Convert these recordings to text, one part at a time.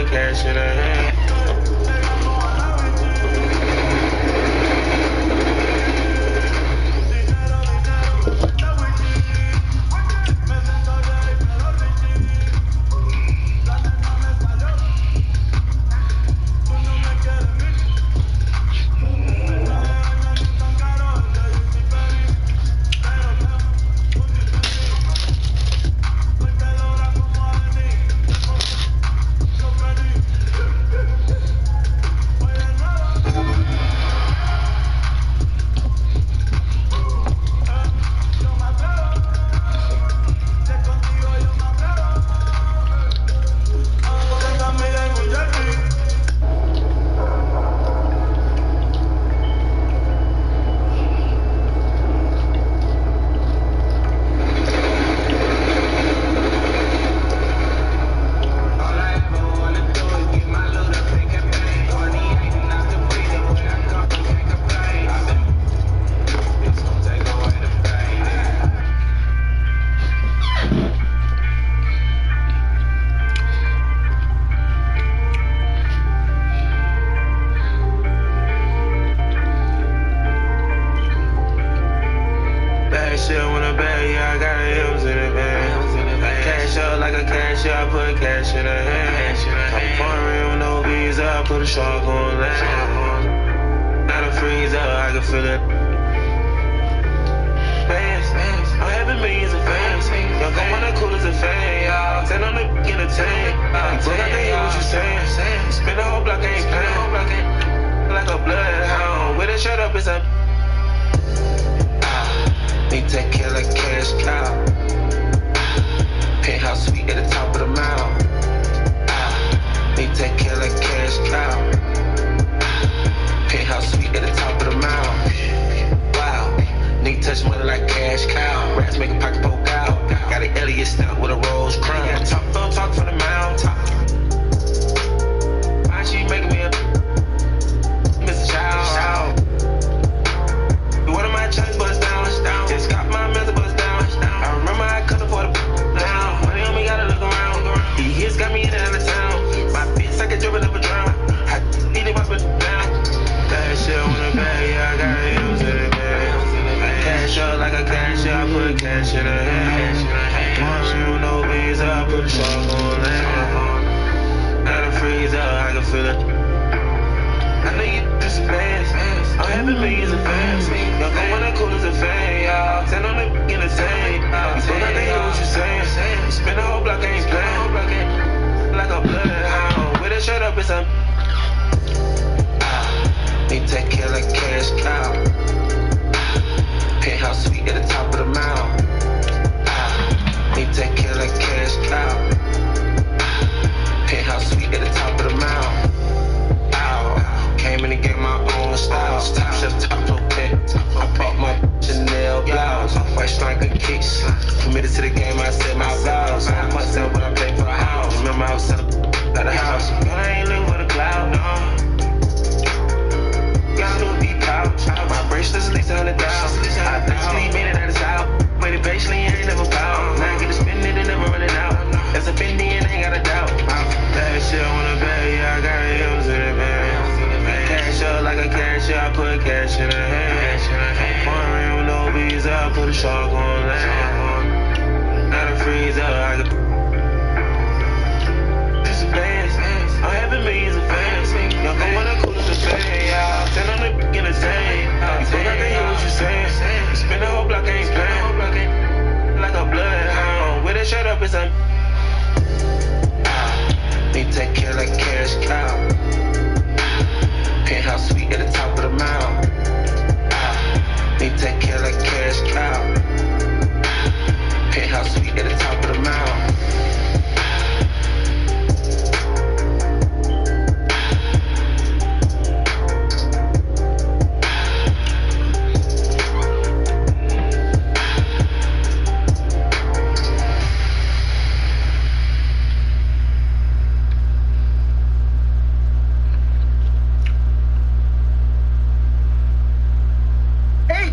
put cash in her hand.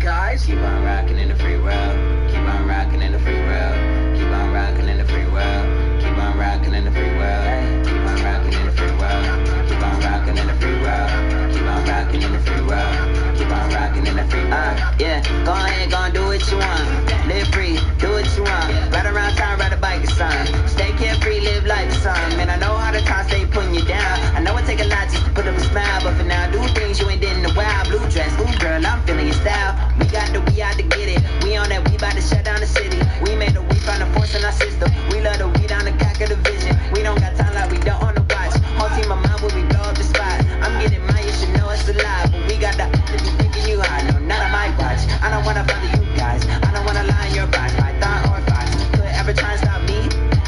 guys. Keep on rocking in the free world. Keep on rocking in the free world. Keep on rocking in the free world. Keep on rocking in the free world. Keep on rocking in the free world. Go ahead, go and do what you want. Live free, do what you want. Ride around town, ride a bike or something. Stay carefree, live life or something. Man, I know how the time stay putting you down. I know it take a lot just to put up a smile, but for now, do things you ain't did in a while. Blue dress, ooh girl, I'm feeling your style. We out to get it. We on that, we about to shut down the city. We made a we found a force in our system. We love the weed on the cock of the vision. We don't got time like we don't on the watch. Whole team of mine when we blow up the spot. I'm getting mine, you should know it's a lie. But we got the to be thinking you high. No, not on my watch. I don't wanna bother you guys. I don't wanna lie in your box. Python or fox. Could ever try and stop me?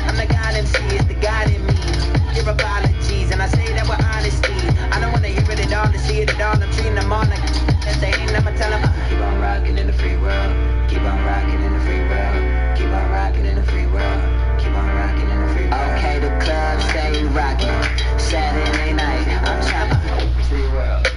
I'm the God MC, it's the God in me. Give apologies, and I say that with honesty. I don't wanna hear it at all, to see it at all. I'm treating them all like if they ain't, I'ma tell them keep on rocking in the free world. Keep on rocking in the free world. Keep on rocking in the free world. Keep on rocking in the free world. Okay, the club stay rocking. Saturday night, I'm trapping. Free world.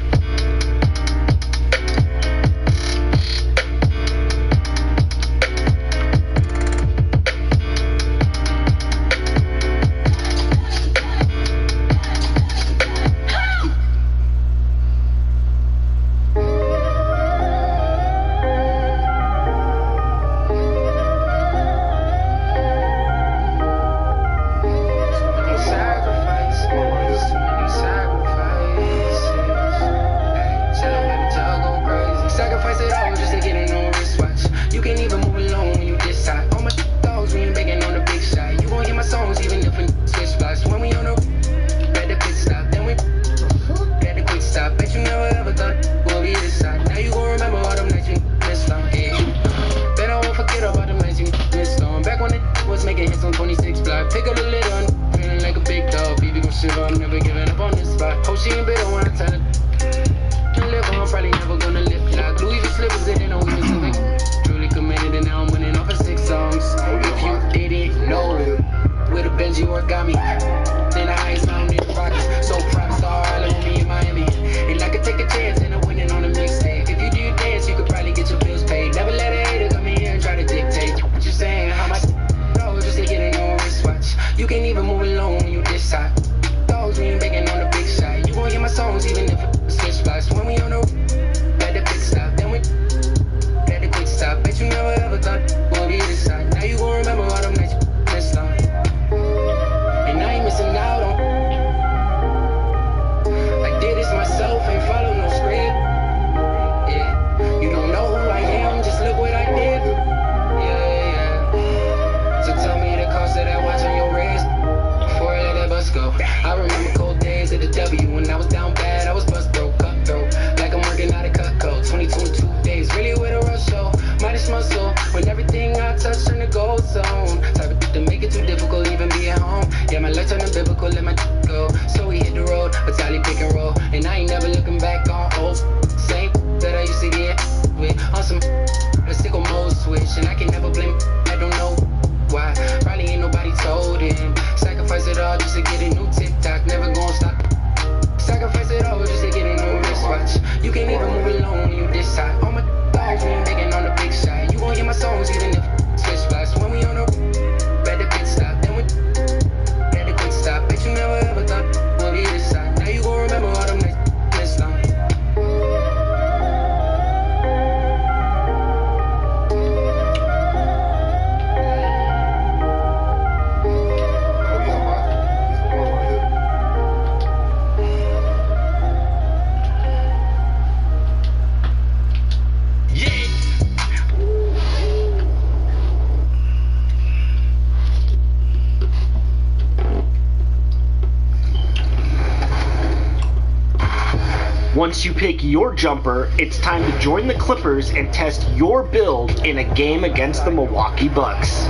Once you pick your jumper, it's time to join the Clippers and test your build in a game against the Milwaukee Bucks.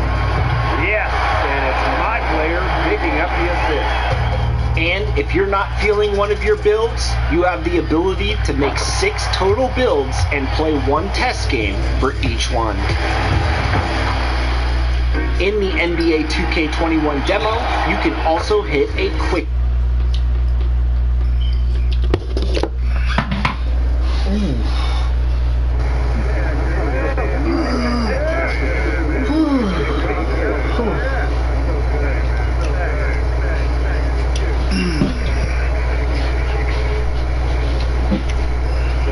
Yes, and it's my player picking up the assist. And if you're not feeling one of your builds, you have the ability to make 6 total builds and play one test game for each one. In the NBA 2K21 demo, you can also hit a quick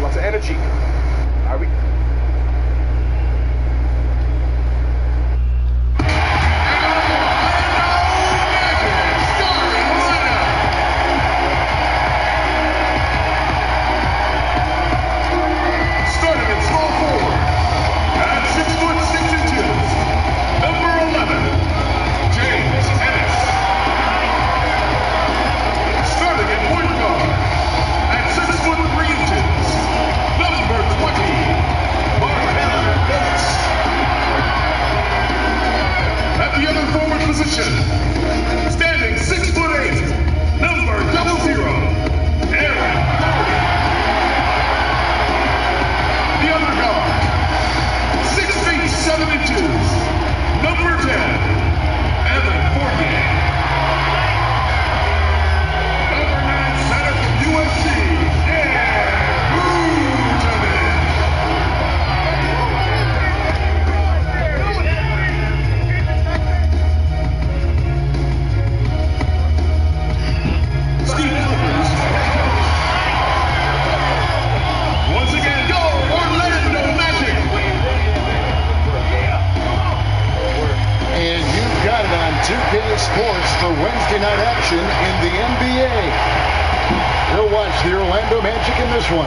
Lots of energy. Are we? action in the NBA. We'll watch the Orlando Magic in this one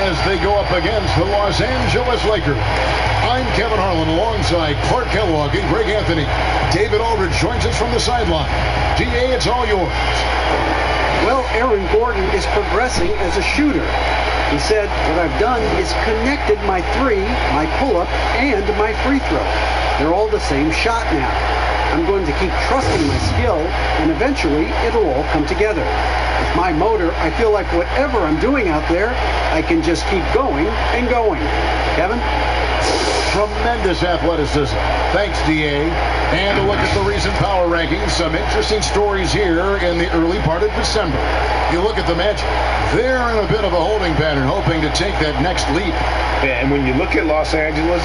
as they go up against the Los Angeles Lakers. I'm Kevin Harlan alongside Clark Kellogg and Greg Anthony. David Aldridge joins us from the sideline. DA, it's all yours. Well, Aaron Gordon is progressing as a shooter. He said, what I've done is connected my three, my pull-up, and my free throw. They're all the same shot now. I'm going to keep trusting my skill, and eventually it'll all come together. With my motor, I feel like whatever I'm doing out there, I can just keep going and going. Kevin? Tremendous athleticism. Thanks, DA. And a look at the recent power rankings. Some interesting stories here in the early part of December. You look at the Magic. They're in a bit of a holding pattern, hoping to take that next leap. Yeah, and when you look at Los Angeles,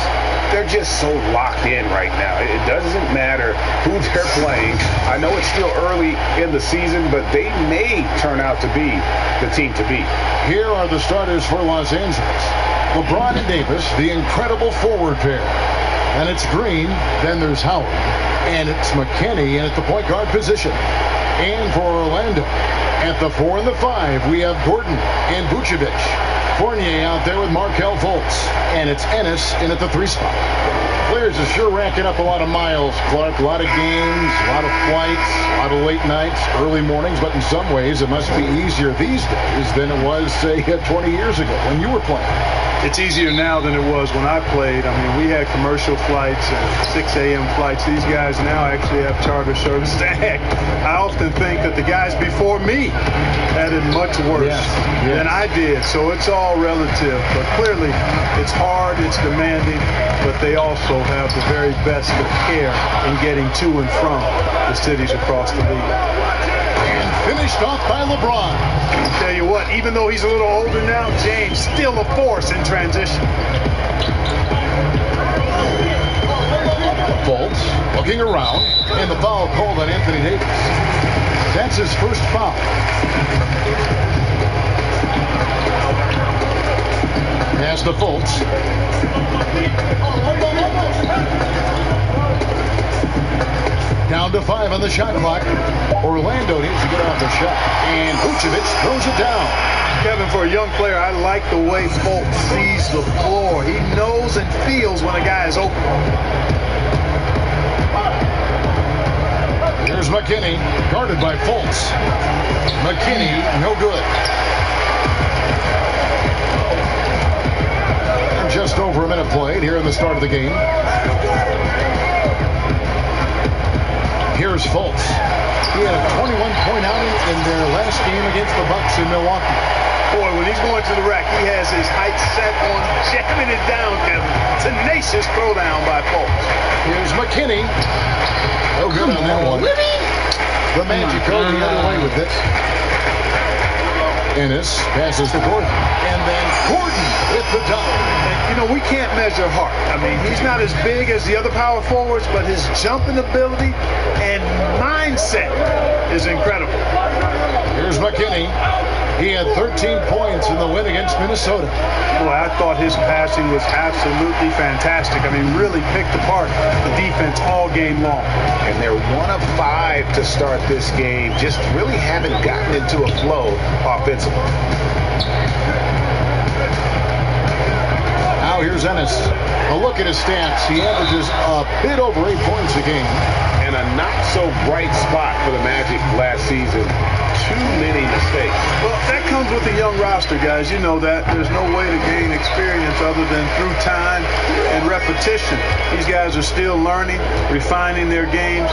they're just so locked in right now. It doesn't matter who they're playing. I know it's still early in the season, but they may turn out to be the team to beat. Here are the starters for Los Angeles. LeBron and Davis, the incredible forward pair. And it's Green, then there's Howard, and it's McKinney at the point guard position. And for Orlando, at the 4 and the 5, we have Gordon and Vucevic. Fournier out there with Markelle Fultz, and it's Ennis in at the 3 spot. Players are sure racking up a lot of miles, Clark. A lot of games, a lot of flights, a lot of late nights, early mornings, but in some ways it must be easier these days than it was, say, 20 years ago when you were playing. It's easier now than it was when I played. I mean, we had commercial flights and 6 a.m. flights. These guys now actually have charter service. Heck, I often think that the guys before me had it much worse than I did. So it's all relative. But clearly, it's hard, it's demanding, but they also have the very best of care in getting to and from the cities across the league. Finished off by LeBron. I'll tell you what, even though he's a little older now, James still a force in transition. Fultz looking around, and the foul called on Anthony Davis. That's his first foul. Pass to Fultz. Down to 5 on the shot clock. Orlando needs to get off the shot. And Vucevic throws it down. Kevin, for a young player, I like the way Fultz sees the floor. He knows and feels when a guy is open. Here's McKinney, guarded by Fultz. McKinney, no good. And just over a minute played here in the start of the game. Here's Fultz. He had a 21-point outing in their last game against the Bucks in Milwaukee. Boy, when he's going to the rack, he has his height set on jamming it down, Kevin. Tenacious throwdown by Fultz. Here's McKinney. No good on that one. The Magic go the other way with this. Ennis passes to Gordon. And then Gordon with the dunk. You know, we can't measure heart. I mean, he's not as big as the other power forwards, but his jumping ability and mindset is incredible. Here's McKinney. He had 13 points in the win against Minnesota. Boy, I thought his passing was absolutely fantastic. I mean, really picked apart the defense all game long. And they're 1 of 5 to start this game. Just really haven't gotten into a flow offensively. Now here's Ennis. A look at his stats. He averages a bit over 8 points a game. And a not-so-bright spot for the Magic last season. Too many mistakes. Well, that comes with a young roster, guys. You know that. There's no way to gain experience other than through time and repetition. These guys are still learning, refining their games,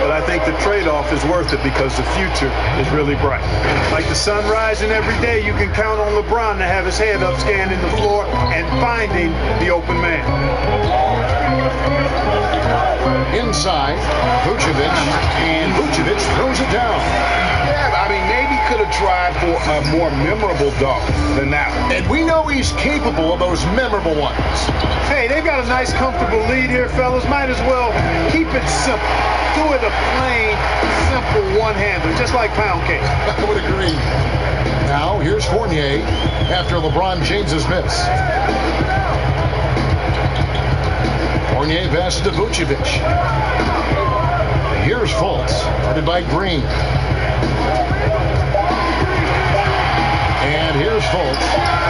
but I think the trade-off is worth it because the future is really bright. Like the sun rising every day, you can count on LeBron to have his head up, scanning the floor, and finding the open man. Inside, Vucevic, and Vucevic throws it down. Yeah, I mean, maybe could have tried for a more memorable dunk than that one. And we know he's capable of those memorable ones. Hey, they've got a nice, comfortable lead here, fellas. Might as well keep it simple. Do it a plain, simple one-hander, just like pound cake. I would agree. Now, here's Fournier after LeBron James's miss. Fournier passes to Vucevic. Here's Fultz, guarded by Green. And here's Fultz,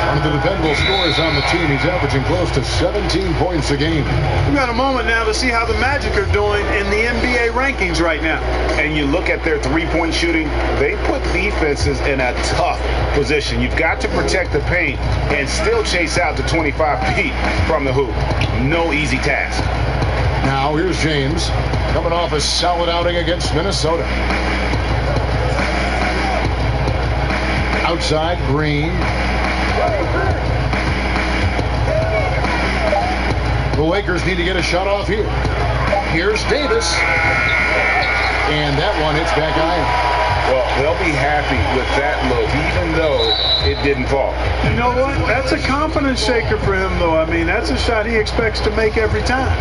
one of the dependable scorers on the team. He's averaging close to 17 points a game. We've got a moment now to see how the Magic are doing in the NBA rankings right now. And you look at their three-point shooting, they put defenses in a tough position. You've got to protect the paint and still chase out to 25 feet from the hoop. No easy task. Now here's James, coming off a solid outing against Minnesota. Outside, Green. The Lakers need to get a shot off here. Here's Davis. And that one hits back iron. Well, they'll be happy with that look, even though it didn't fall. You know what? That's a confidence shaker for him, though. I mean, that's a shot he expects to make every time.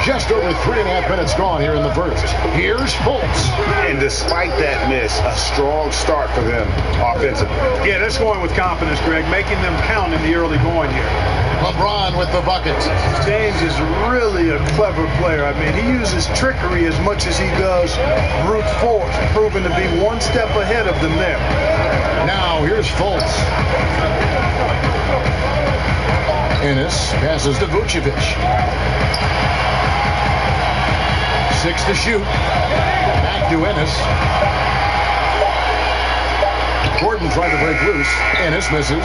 Just over 3.5 minutes gone here in the first. Here's Fultz. And despite that miss, a strong start for them offensively. Yeah, they're scoring with confidence, Greg, making them count in the early going here. LeBron with the bucket. James is really a clever player. I mean, he uses trickery as much as he does brute force, proving to be one step ahead of them there. Now here's Fultz. Ennis passes to Vucevic. 6 to shoot. Back to Ennis. Gordon tried to break loose. Ennis misses.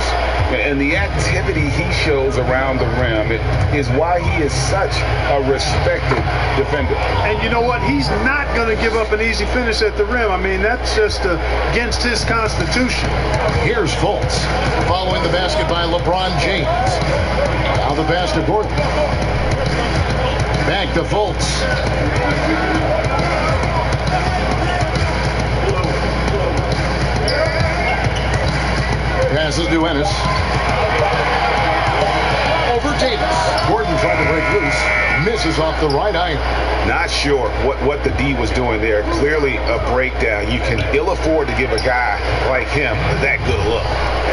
And the activity he shows around the rim is why he is such a respected defender. And you know what? He's not going to give up an easy finish at the rim. I mean, that's just against his constitution. Here's Fultz. Following the basket by LeBron James. Now the pass to Gordon. Back to Fultz. Passes to Ennis. Over Davis. Gordon tried to break loose. Misses off the right iron. Not sure what the D was doing there. Clearly a breakdown. You can ill afford to give a guy like him that good a look.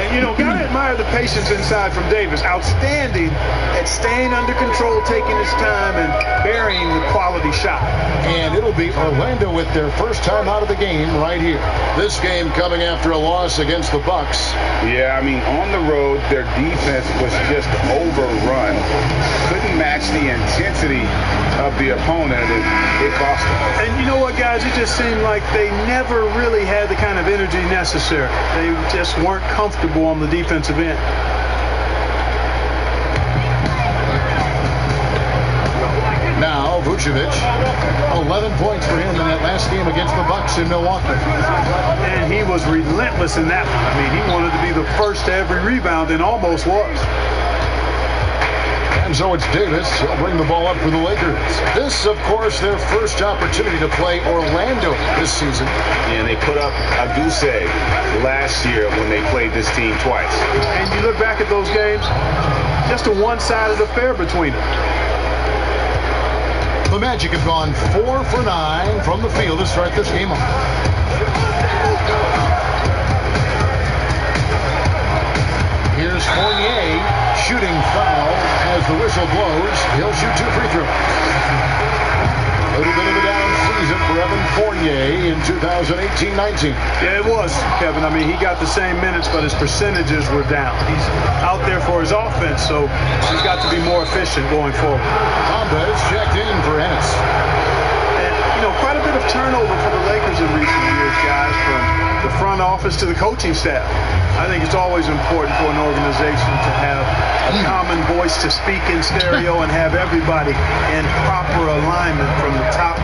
And, you know, gotta admire the patience inside from Davis. Outstanding at staying under control, taking his time, and burying the quality shot. And it'll be Orlando with their first time out of the game right here. This game coming after a loss against the Bucks. Yeah, I mean, on the road, their defense was just overrun. Couldn't match the intensity of the opponent. It cost them. And you know what, guys? It just seemed like they never really had the kind of energy necessary. They just weren't comfortable on the defensive end. Now, Vucevic, 11 points for him in that last game against the Bucks in Milwaukee. And he was relentless in that one. I mean, he wanted to be the first to every rebound and almost was. And so it's Davis. He'll bring the ball up for the Lakers. This, of course, their first opportunity to play Orlando this season. And they put up a goose egg last year when they played this team twice. And you look back at those games, just a one-sided affair between them. The Magic have gone 4 for 9 from the field to start this game off. Here's Fournier, shooting foul as the whistle blows. He'll shoot 2 free throws. A little bit of a down season for Evan Fournier in 2018-19. Yeah, it was, Kevin. I mean, he got the same minutes, but his percentages were down. He's out there for his offense, so he's got to be more efficient going forward. Bombas checked in for Ennis. And, you know, quite a bit of turnover for the Lakers in recent years, guys, from the front office to the coaching staff. I think it's always important for an organization to have a common voice to speak in stereo and have everybody in proper alignment from the top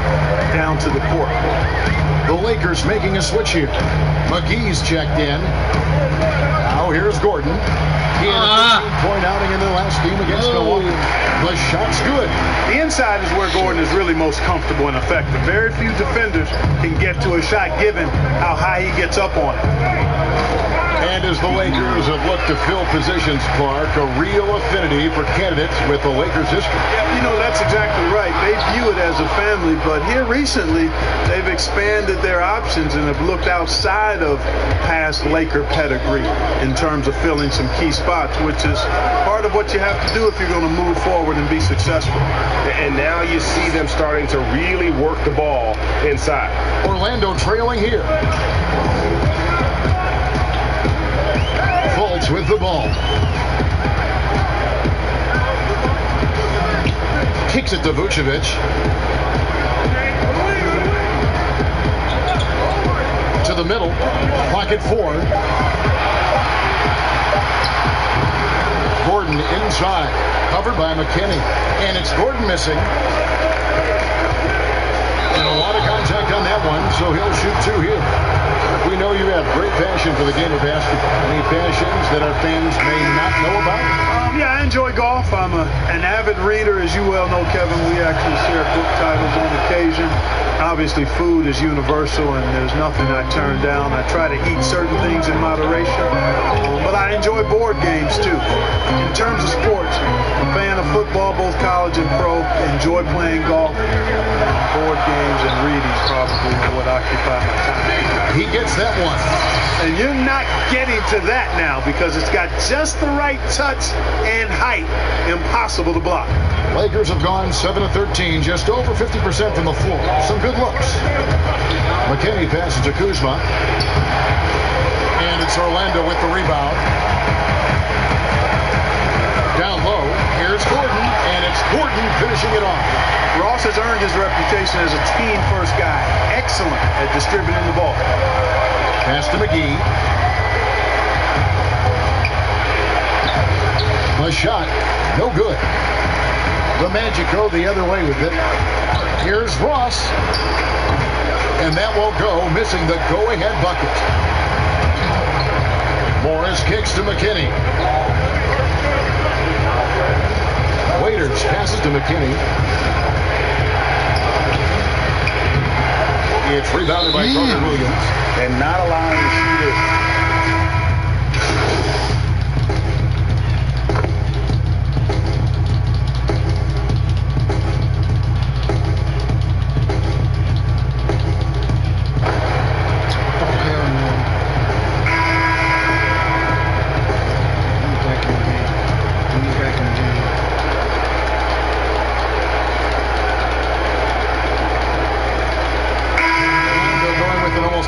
down to the court. The Lakers making a switch here. McGee's checked in. Now here's Gordon. He had a 15-point outing in the last game against Milwaukee. The shot's good. The inside is where Gordon is really most comfortable and effective. Very few defenders can get to a shot given how high he gets up on it. And as the Lakers have looked to fill positions, Clark, a real affinity for candidates with the Lakers history. Yeah, that's exactly right. They view it as a family, but here recently, they've expanded their options and have looked outside of past Laker pedigree in terms of filling some key spots, which is part of what you have to do if you're going to move forward and be successful. And now you see them starting to really work the ball inside. Orlando trailing here. Fultz with the ball. Kicks it to Vucevic. To the middle. Pocket 4. Gordon inside. Covered by McKinney. And it's Gordon missing. And a lot of contact on that one, so he'll shoot 2 here. We know you have great passion for the game of basketball. Any passions that our fans may not know about? Yeah, I enjoy golf. I'm an avid reader, as you well know, Kevin. We actually share book titles on occasion. Obviously, food is universal, and there's nothing I turn down. I try to eat certain things in moderation, but I enjoy board games, too. In terms of sports, I'm a fan of football, both college and pro. Enjoy playing golf. Board games and reading probably are what occupy my time. He gets that one. And you're not getting to that now because it's got just the right touch and height. Impossible to block. Lakers have gone 7 of 13, just over 50% from the floor. Some good looks. McKinney passes to Kuzma. And it's Orlando with the rebound. Down low, here's Gordon, and it's Gordon finishing it off. Ross has earned his reputation as a team-first guy. Excellent at distributing the ball. Pass to McGee. A shot, no good. The Magic go the other way with it. Here's Ross. And that won't go, missing the go-ahead bucket. Morris kicks to McKinney. Waiters passes to McKinney. It's rebounded by Carter Williams. And not allowing the shooter.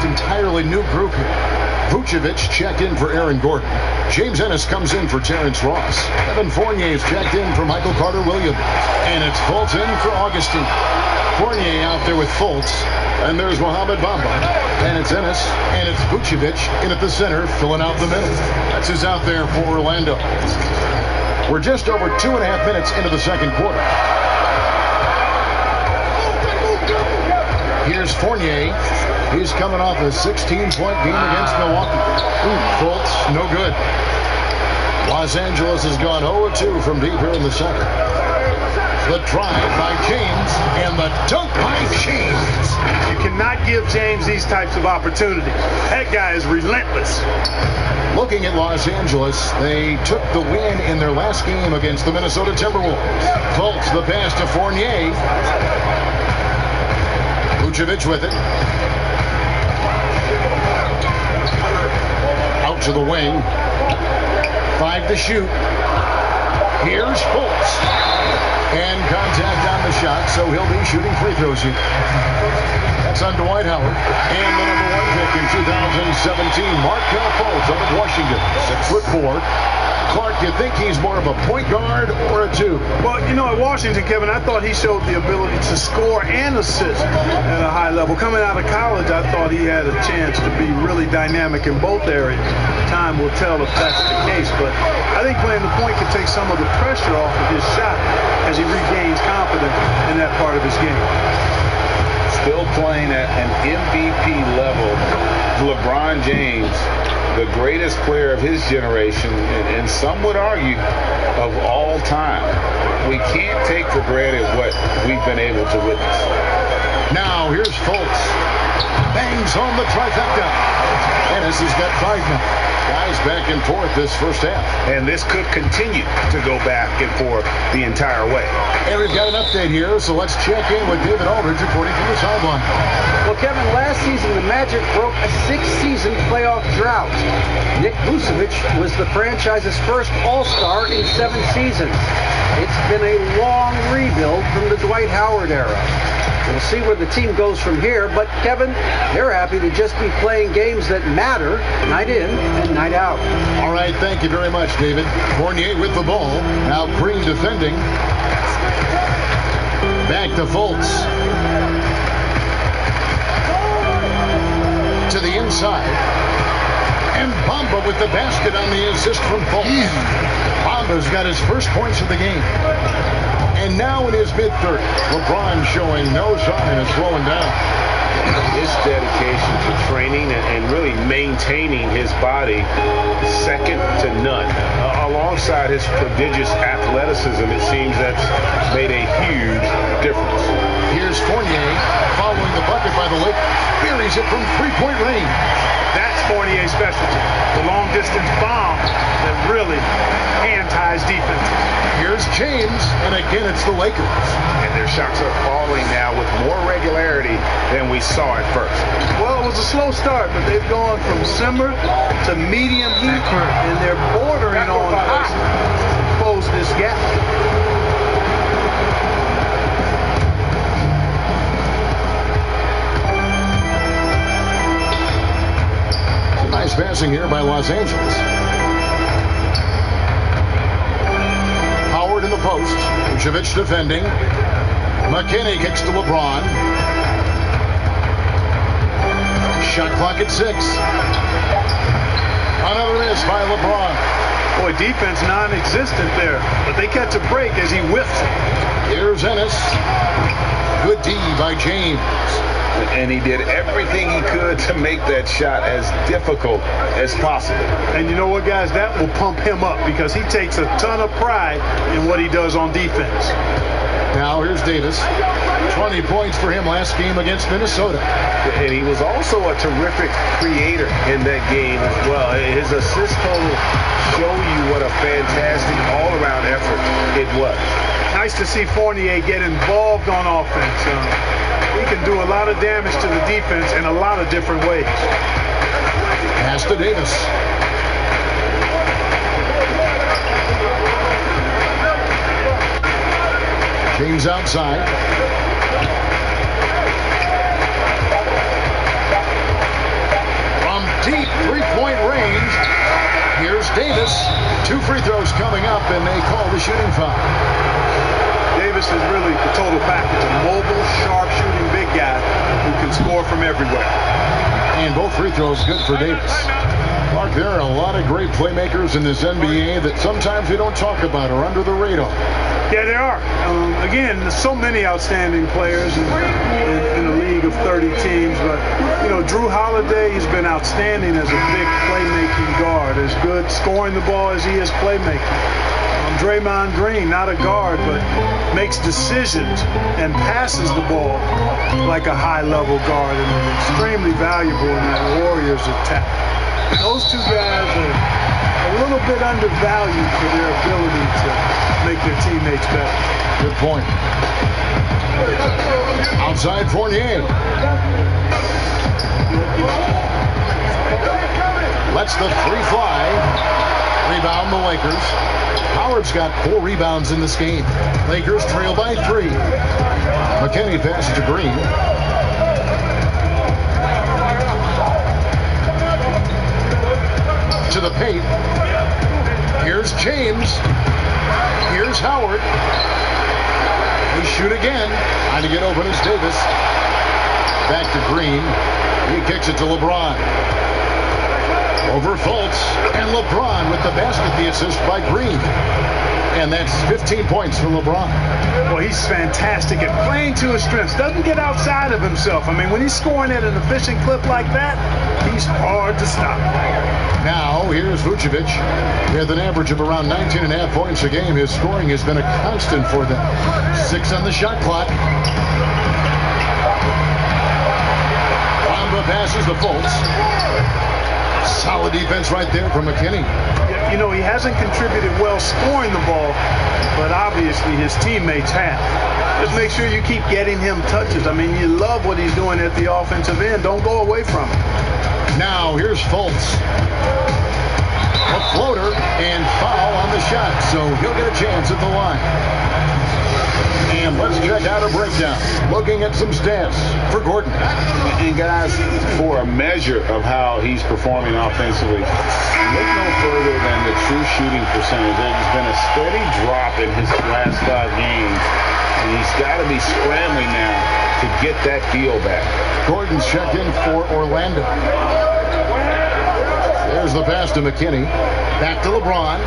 Entirely new group here. Vucevic checked in for Aaron Gordon. James Ennis comes in for Terrence Ross. Evan Fournier's checked in for Michael Carter Williams. And it's Fultz in for Augustine. Fournier out there with Fultz. And there's Mohamed Bamba. And it's Ennis. And it's Vucevic in at the center, filling out the middle. That's who's out there for Orlando. We're just over 2.5 minutes into the second quarter. Here's Fournier. He's coming off a 16-point game against Milwaukee. Fultz, no good. Los Angeles has gone 0-2 from deep here in the second. The drive by James and the dunk by James. You cannot give James these types of opportunities. That guy is relentless. Looking at Los Angeles, they took the win in their last game against the Minnesota Timberwolves. Fultz, the pass to Fournier. Vucevic with it. Out to the wing. 5 to shoot. Here's Fultz. And contact on the shot, so he'll be shooting free throws here. That's on Dwight Howard. And the number 1 pick in 2017, Markelle Fultz out of Washington. 6'4". Clark, you think he's more of a point guard or a 2? Well, at Washington, Kevin, I thought he showed the ability to score and assist at a high level. Coming out of college, I thought he had a chance to be really dynamic in both areas. Time will tell if that's the case, but I think playing the point can take some of the pressure off of his shot as he regains confidence in that part of his game. Still playing at an MVP level, LeBron James, the greatest player of his generation, and some would argue of all time. We can't take for granted what we've been able to witness. Now here's Fultz. bangs on the trifecta. Ennis has got 5 now. Guys back and forth this first half. And this could continue to go back and forth the entire way. And we've got an update here, so let's check in with David Aldridge reporting from the sideline. Well, Kevin, last season the Magic broke a 6-season playoff drought. Nick Vucevic was the franchise's first All-Star in 7 seasons. It's been a long rebuild from the Dwight Howard era. We'll see where the team goes from here, but Kevin, they're happy to just be playing games that matter night in and night out. All right, thank you very much, David. Fournier with the ball. Now Green defending. Back to Fultz. To the inside. And Bamba with the basket on the assist from Fultz. Bamba's got his first points of the game. And now in his mid-30s, LeBron showing no sign of slowing down. His dedication to training and really maintaining his body, second to none. Alongside his prodigious athleticism, it seems that's made a huge difference. Here's Fournier following the bucket by the Lakers. Buries it from three-point range. That's Fournier's specialty. The long-distance bomb that really hand-ties defenses. Here's James, and again it's the Lakers. And their shots are falling now with more regularity than we saw at first. Well, it was a slow start, but they've gone from simmer to medium heat, and they're bordering on hot to close this gap. Nice passing here by Los Angeles. Howard in the post. Vucevic defending. McKinney kicks to LeBron. Shot clock at 6. Another miss by LeBron. Boy, defense non-existent there, but they catch a break as he whiffs it. Here's Ennis. Good D by James. And he did everything he could to make that shot as difficult as possible. And you know what, guys? That will pump him up because he takes a ton of pride in what he does on defense. Now here's Davis. 20 points for him last game against Minnesota. And he was also a terrific creator in that game as well. His assist total show you what a fantastic all-around effort it was. Nice to see Fournier get involved on offense. He can do a lot of damage to the defense in a lot of different ways. Pass to Davis. James outside. From deep three-point range, here's Davis. 2 free throws coming up, and they call the shooting foul. Davis is really the total package. A mobile, sharp-shooting big guy who can score from everywhere. And both free throws good for Davis. Mark, there are a lot of great playmakers in this NBA that sometimes we don't talk about or under the radar. Yeah, there are. Again, there's so many outstanding players in a league of 30 teams. But, you know, Drew Holiday has been outstanding as a big playmaking guard. As good scoring the ball as he is playmaking. Draymond Green, not a guard, but makes decisions and passes the ball like a high-level guard and is extremely valuable in that Warriors attack. Those two guys are a little bit undervalued for their ability to make their teammates better. Good point. Outside Fournier. Lets the three fly. Rebound the Lakers. Howard's got 4 rebounds in this game. Lakers trail by 3. McKinney passes to Green. To the paint. Here's James. Here's Howard. They shoot again. Trying to get open is Davis. Back to Green. He kicks it to LeBron. Over Fultz, and LeBron with the basket, the assist by Green. And that's 15 points for LeBron. Well, he's fantastic at playing to his strengths. Doesn't get outside of himself. I mean, when he's scoring at an efficient clip like that, he's hard to stop. Now, here's Vucevic. With an average of around 19.5 points a game, his scoring has been a constant for them. 6 on the shot clock. passes to Fultz. Solid defense right there from McKinney. You know, he hasn't contributed well scoring the ball, but obviously his teammates have. Just make sure you keep getting him touches. I mean, you love what he's doing at the offensive end. Don't go away from him. Now here's Fultz. A floater and foul on the shot, so he'll get a chance at the line. And let's check out a breakdown. Looking at some stats for Gordon. And guys, for a measure of how he's performing offensively, look no further than the true shooting percentage. There's been a steady drop in his last 5 games, and he's got to be scrambling now to get that deal back. Gordon's checked in for Orlando. There's the pass to McKinney. Back to LeBron.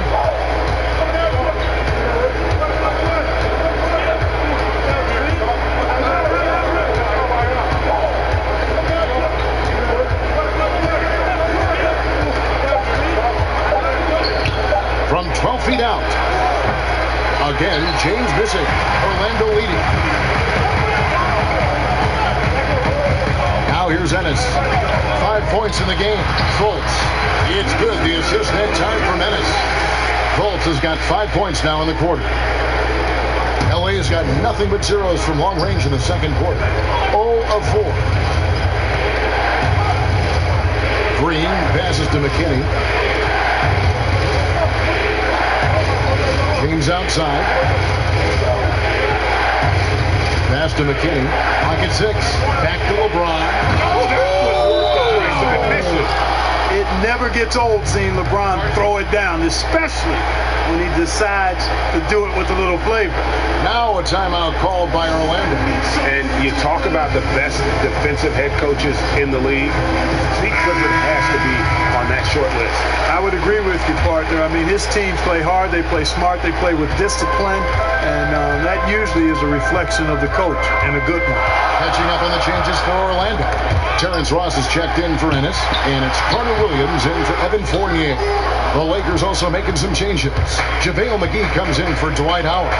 From 12 feet out. Again, James missing. Orlando leading. Now here's Ennis. 5 points in the game. Fultz. It's good. The assist that time from Ennis. Fultz has got 5 points now in the quarter. LA has got nothing but zeros from long range in the second quarter. 0 of 4. Green passes to McKinney. James outside. Pass to McKinney. Pocket 6. Back to LeBron. It never gets old seeing LeBron throw it down, especially when he decides to do it with a little flavor. Now a timeout called by Orlando. And you talk about the best defensive head coaches in the league. Steve Clifford has to be on that short list. I would agree with you, partner. I mean, his teams play hard, they play smart, they play with discipline, and that usually is a reflection of the coach, and a good one. Catching up on the changes for Orlando. Terrence Ross is checked in for Ennis, and it's Carter Williams in for Evan Fournier. The Lakers also making some changes. JaVale McGee comes in for Dwight Howard,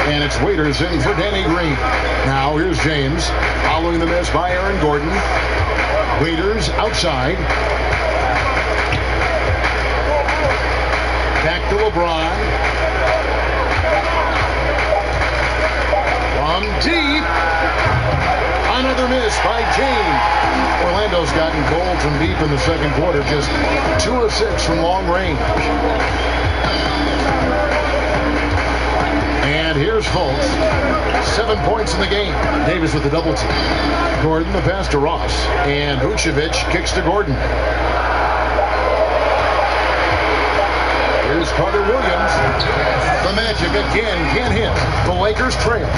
and it's Waiters in for Danny Green. Now here's James, following the miss by Aaron Gordon. Waiters outside. Back to LeBron. From deep. Another miss by James. Orlando's gotten cold from deep in the second quarter. Just 2 of 6 from long range. And here's Fultz. 7 points in the game. Davis with the double team. Gordon the pass to Ross. And Vucevic kicks to Gordon. Here's Carter Williams. The Magic again can't hit. The Lakers trail.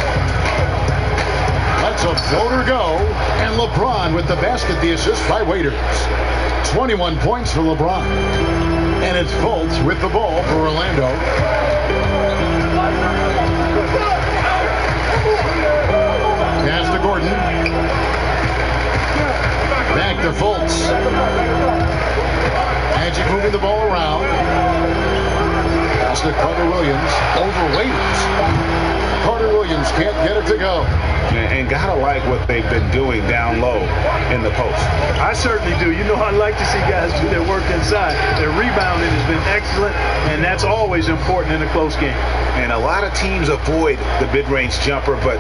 Lets a floater go. And LeBron with the basket, the assist by Waiters. 21 points for LeBron. And it's Fultz with the ball for Orlando. Pass to Gordon. Back to Fultz. Magic moving the ball around. Pass to Carter Williams. Over Waiters. Carter Williams can't get it to go. And gotta like what they've been doing down low in the post. I certainly do. You know, I like to see guys do their work inside. Their rebounding has been excellent, and that's always important in a close game. And a lot of teams avoid the mid-range jumper, but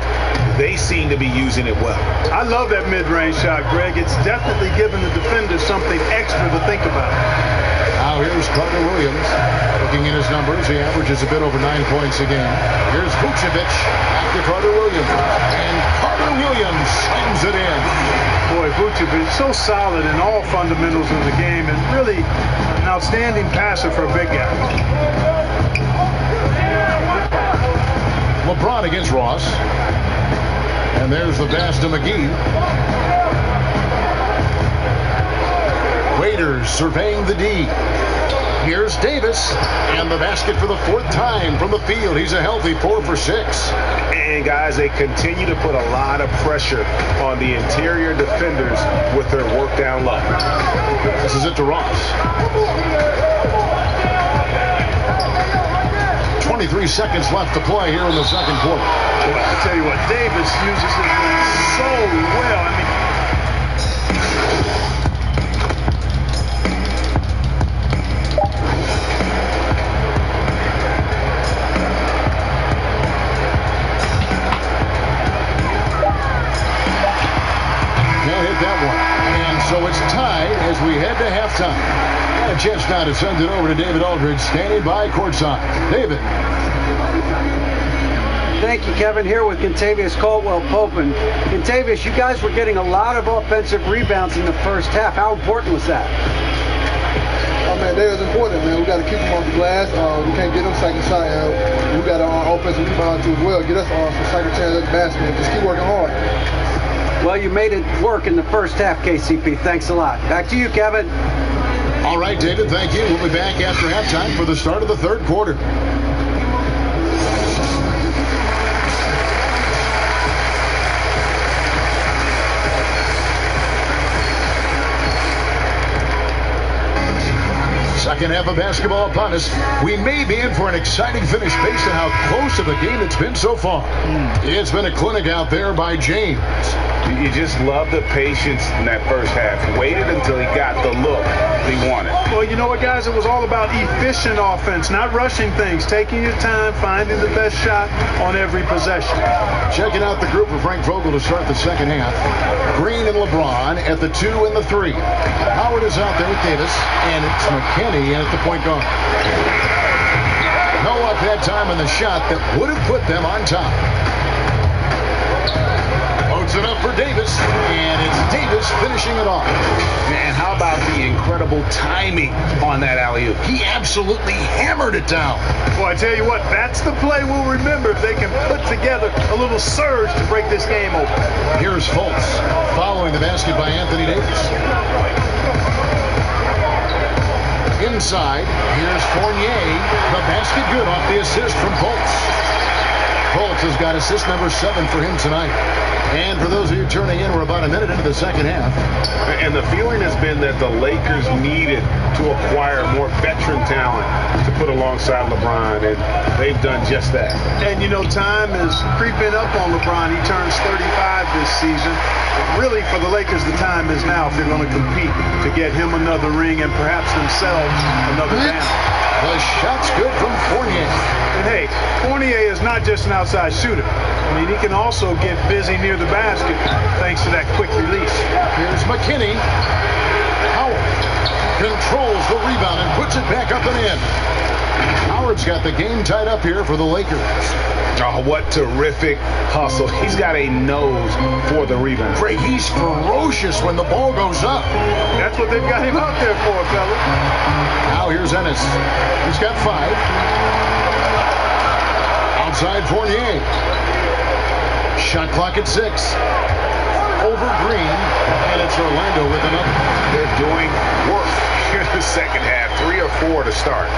they seem to be using it well. I love that mid-range shot, Greg. It's definitely given the defenders something extra to think about. Now here's Carter Williams. Looking at his numbers, he averages a bit over 9 points a game. Here's Vucevic after Carter Williams. And Carter Williams slams it in. Boy, Vucevic so solid in all fundamentals of the game, and really an outstanding passer for a big guy. LeBron against Ross. And there's the pass to McGee. Waiters surveying the D. Here's Davis. And the basket for the 4th time from the field. He's a healthy 4 for 6. And guys, they continue to put a lot of pressure on the interior defenders with their work down low. This is it to Ross. 23 seconds left to play here in the second quarter. Well, I tell you what, Davis uses his length so well. I mean, And so it's tied as we head to halftime. And a chance now to send it over to David Aldridge, standing by courtside. David. Thank you, Kevin. Here with Contavious Caldwell-Pope. And Contavious, you guys were getting a lot of offensive rebounds in the first half. How important was that? Oh, man, that is important, man. We got to keep them off the glass. We can't get them second shot. We got our offensive rebound too as well. Get us some second chance at the basket and just keep working hard. Well, you made it work in the first half, KCP. Thanks a lot. Back to you, Kevin. All right, David, thank you. We'll be back after halftime for the start of the third quarter. Second half of basketball upon us. We may be in for an exciting finish based on how close of a game it's been so far. It's been a clinic out there by James. You just love the patience in that first half. Waited until he got the look he wanted. Well, you know what, guys? It was all about efficient offense, not rushing things, taking your time, finding the best shot on every possession. Checking out the group for Frank Vogel to start the second half. Green and LeBron at the 2 and the 3. Howard is out there with Davis, and it's McKinney at the point guard. No luck that time on the shot that would have put them on top. Loads it up for Davis, and it's Davis finishing it off. Man, how about the incredible timing on that alley-oop? He absolutely hammered it down. Well, I tell you what, that's the play we'll remember if they can put together a little surge to break this game open. Here's Fultz following the basket by Anthony Davis. Inside, here's Fournier. The basket good off the assist from Fultz. Fultz has got assist number 7 for him tonight. And for those of you turning in, we're about a minute into the second half. And the feeling has been that the Lakers needed to acquire more veteran talent to put alongside LeBron, and they've done just that. And, you know, time is creeping up on LeBron. He turns 35 this season. Really, for the Lakers, the time is now if they're going to compete to get him another ring and perhaps themselves another banner. The shot's good from Fournier. And hey, Fournier is not just an outside shooter. I mean, he can also get busy near the basket thanks to that quick release. Here's McKinney. Howard controls the rebound and puts it back up and in. Howard's got the game tied up here for the Lakers. Oh, what terrific hustle. He's got a nose for the rebound. Great. He's ferocious when the ball goes up. That's what they've got him out there for, fella. Now here's Ennis. He's got 5. Outside Fournier. Shot clock at 6. Over Green, and it's Orlando with another. They're doing work here in the second half. 3 or 4 to start.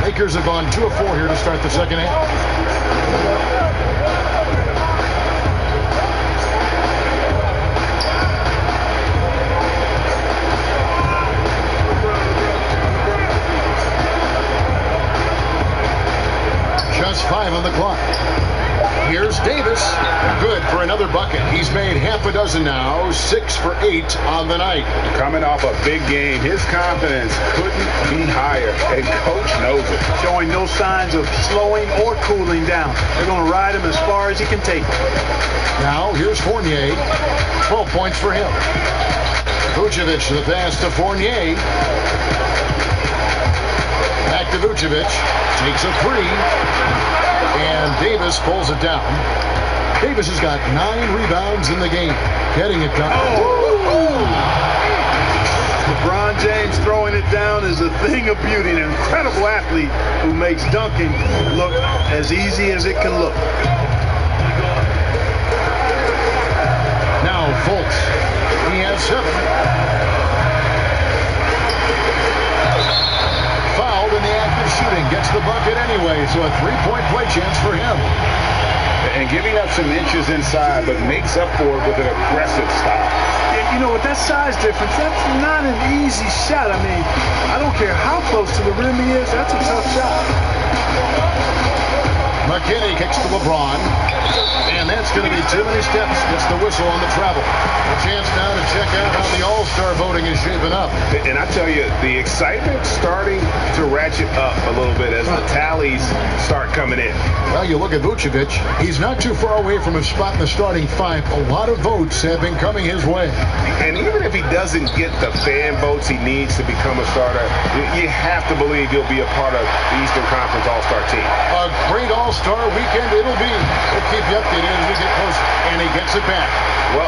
Lakers have gone 2 of 4 here to start the second half. Just 5 on the clock. Here's Davis. Good for another bucket. He's made half a dozen now. 6 for 8 on the night. Coming off a big game, his confidence couldn't be higher, and Coach knows it. Showing no signs of slowing or cooling down. They're going to ride him as far as he can take him. Now here's Fournier. 12 points for him. Vucevic the pass to Fournier. Back to Vucevic. Takes a 3. And Davis pulls it down. Davis has got 9 rebounds in the game. Getting it done. LeBron James throwing it down is a thing of beauty. An incredible athlete who makes dunking look as easy as it can look. Now Fultz. He has 7. Fouled in the act of shooting. Gets the bucket anyway, so a 3-point play chance for him. And giving up some inches inside, but makes up for it with an aggressive style. You know, with that size difference, that's not an easy shot. I mean, I don't care how close to the rim he is, that's a tough shot. McKinney kicks to LeBron. And And that's going to be too many steps. Just the whistle on the travel. A chance now to check out how the All-Star voting is shaping up. And I tell you, the excitement's starting to ratchet up a little bit as the tallies start coming in. Well, you look at Vucevic. He's not too far away from his spot in the starting five. A lot of votes have been coming his way. And even if he doesn't get the fan votes he needs to become a starter, you have to believe he'll be a part of the Eastern Conference All-Star team. A great All-Star weekend it'll be. We'll keep you updated as we get closer. And he gets it back. Well,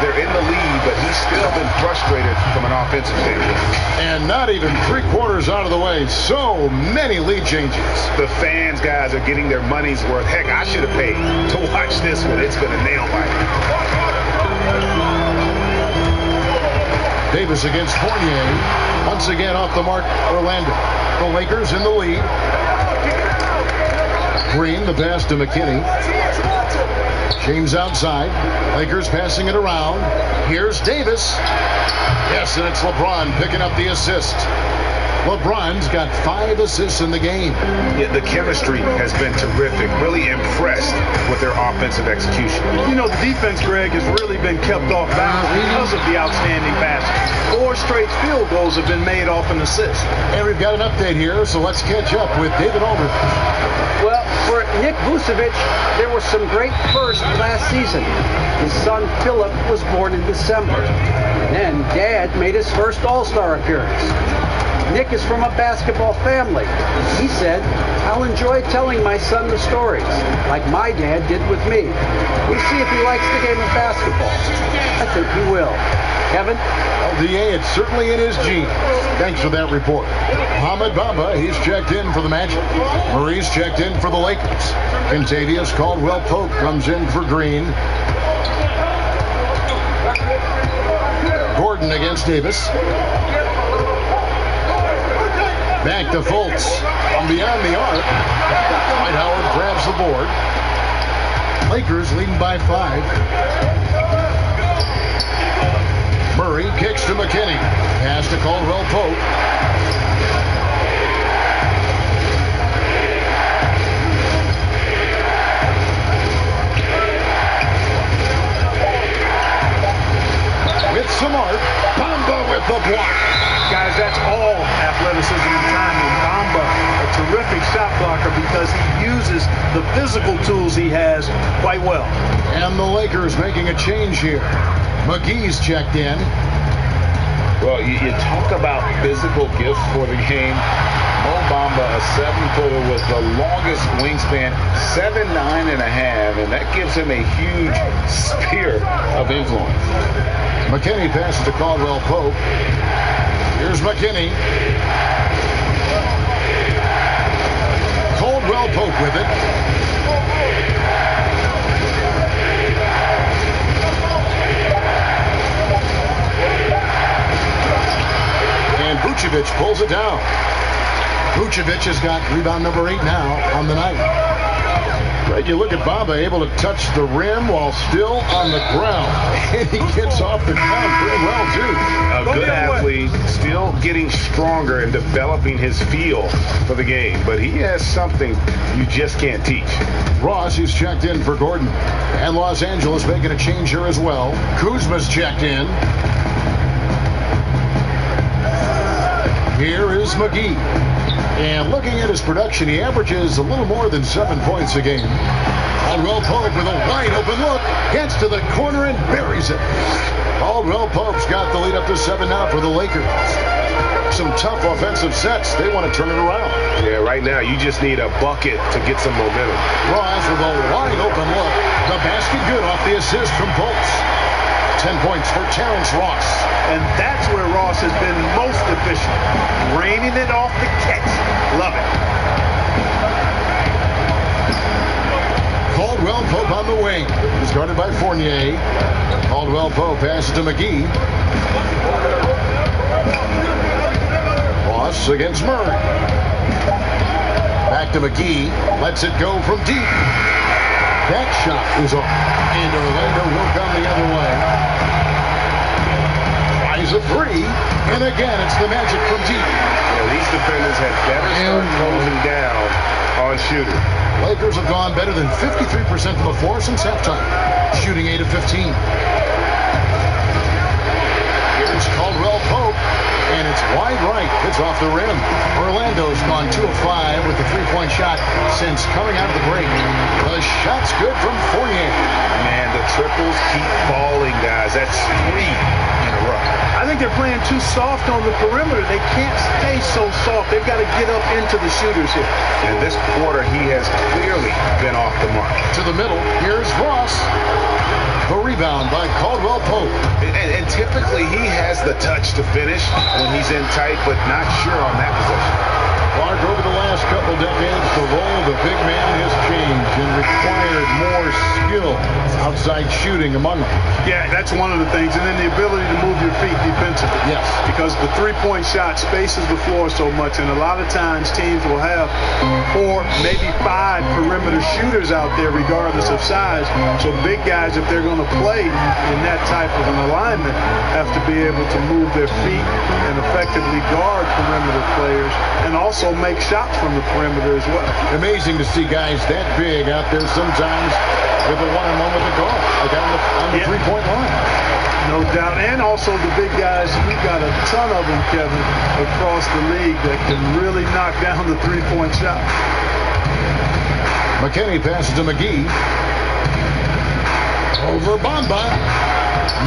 they're in the lead, but he's still been frustrated from an offensive standpoint. And not even three-quarters out of the way. So many lead changes. The fans, guys, are getting their money's worth. Heck, I should have paid to watch this one. It's been a nail biter. Davis against Fournier. Once again off the mark, Orlando. The Lakers in the lead. Green, the pass to McKinney. James outside. Lakers passing it around. Here's Davis. Yes, and it's LeBron picking up the assist. LeBron's got 5 assists in the game. Yeah, the chemistry has been terrific. Really impressed with their offensive execution. The defense, Greg, has really been kept off balance because of the outstanding passes. 4 straight field goals have been made off an assist. And we've got an update here, so let's catch up with David Aldridge. Well, for Nick Vucevic, there were some great firsts last season. His son Philip was born in December. And then Dad made his first All-Star appearance. Nick is from a basketball family. He said, "I'll enjoy telling my son the stories, like my dad did with me. We'll see if he likes the game of basketball. I think he will." Kevin? LDA, it's certainly in his genes. Thanks for that report. Mohamed Bamba, he's checked in for the Magic. Murray's checked in for the Lakers. Contavious Caldwell-Pope comes in for Green. Gordon against Davis. Back to Fultz from beyond the arc. Dwight Howard grabs the board. Lakers leading by 5. Murray kicks to McKinney. Pass to Caldwell-Pope. With some art, Bamba with the block. Guys, that's all athleticism and timing. Bamba, a terrific shot blocker because he uses the physical tools he has quite well. And the Lakers making a change here. McGee's checked in. Well, you talk about physical gifts for the game. Mo Bamba, a 7-footer with the longest wingspan, 7'9.5", and that gives him a huge sphere of influence. McKinney passes to Caldwell-Pope. Here's McKinney. Caldwell-Pope with it. And Vucevic pulls it down. Vucevic has got rebound number 8 now on the night. Right, you look at Bamba able to touch the rim while still on the ground. And he gets off the ground pretty well, too. A good athlete, still getting stronger and developing his feel for the game. But he has something you just can't teach. Ross, who's checked in for Gordon. And Los Angeles making a change here as well. Kuzma's checked in. Here is McGee. And looking at his production, he averages a little more than 7 points a game. Caldwell-Pope with a wide open look, gets to the corner and buries it. Caldwell-Pope's got the lead up to 7 now for the Lakers. Some tough offensive sets. They want to turn it around. Yeah, right now you just need a bucket to get some momentum. Ross with a wide open look. The basket good off the assist from Fultz. 10 points for Terrence Ross. And that's where Ross has been most efficient. Raining it off the catch. Love it. Caldwell-Pope on the wing. He's guarded by Fournier. Caldwell-Pope passes to McGee. Ross against Murray. Back to McGee. Lets it go from deep. That shot is off. And Orlando will come the other way. lays a three, and again, it's the Magic from deep. Yeah, these defenders had better start closing down on shooter. Lakers have gone better than 53% from the floor since halftime, shooting 8 of 15. Here's Caldwell Pope, and it's wide right. It's off the rim. Orlando's gone 2 of 5 with the three-point shot since coming out of the break. The shot's good from Fournier. Man, the triples keep falling, guys. That's 3 in a row. I think they're playing too soft on the perimeter. They can't stay so soft. They've got to get up into the shooters here. In this quarter, he has clearly been off the mark. To the middle, here's Ross. The rebound by Caldwell Pope. And typically, he has the touch to finish when he's in tight, but not sure on that position. Clark, over the last couple decades, the role of the big man has changed and required more skill outside shooting among them. Yeah, that's one of the things. And then the ability to move your feet defensively. Yes. Because the three-point shot spaces the floor so much, and a lot of times teams will have 4, maybe 5 perimeter shooters out there regardless of size. So big guys, if they're going to play in that type of an alignment, have to be able to move their feet and effectively guard perimeter players and also make shots from the perimeter as well. Amazing to see guys that big out there sometimes with a one-on-one with the guard, like on the three-point line. No doubt. And also the big guys, we've got a ton of them, Kevin, across the league that can really knock down the three-point shot. McKinney passes to McGee. Over Bamba.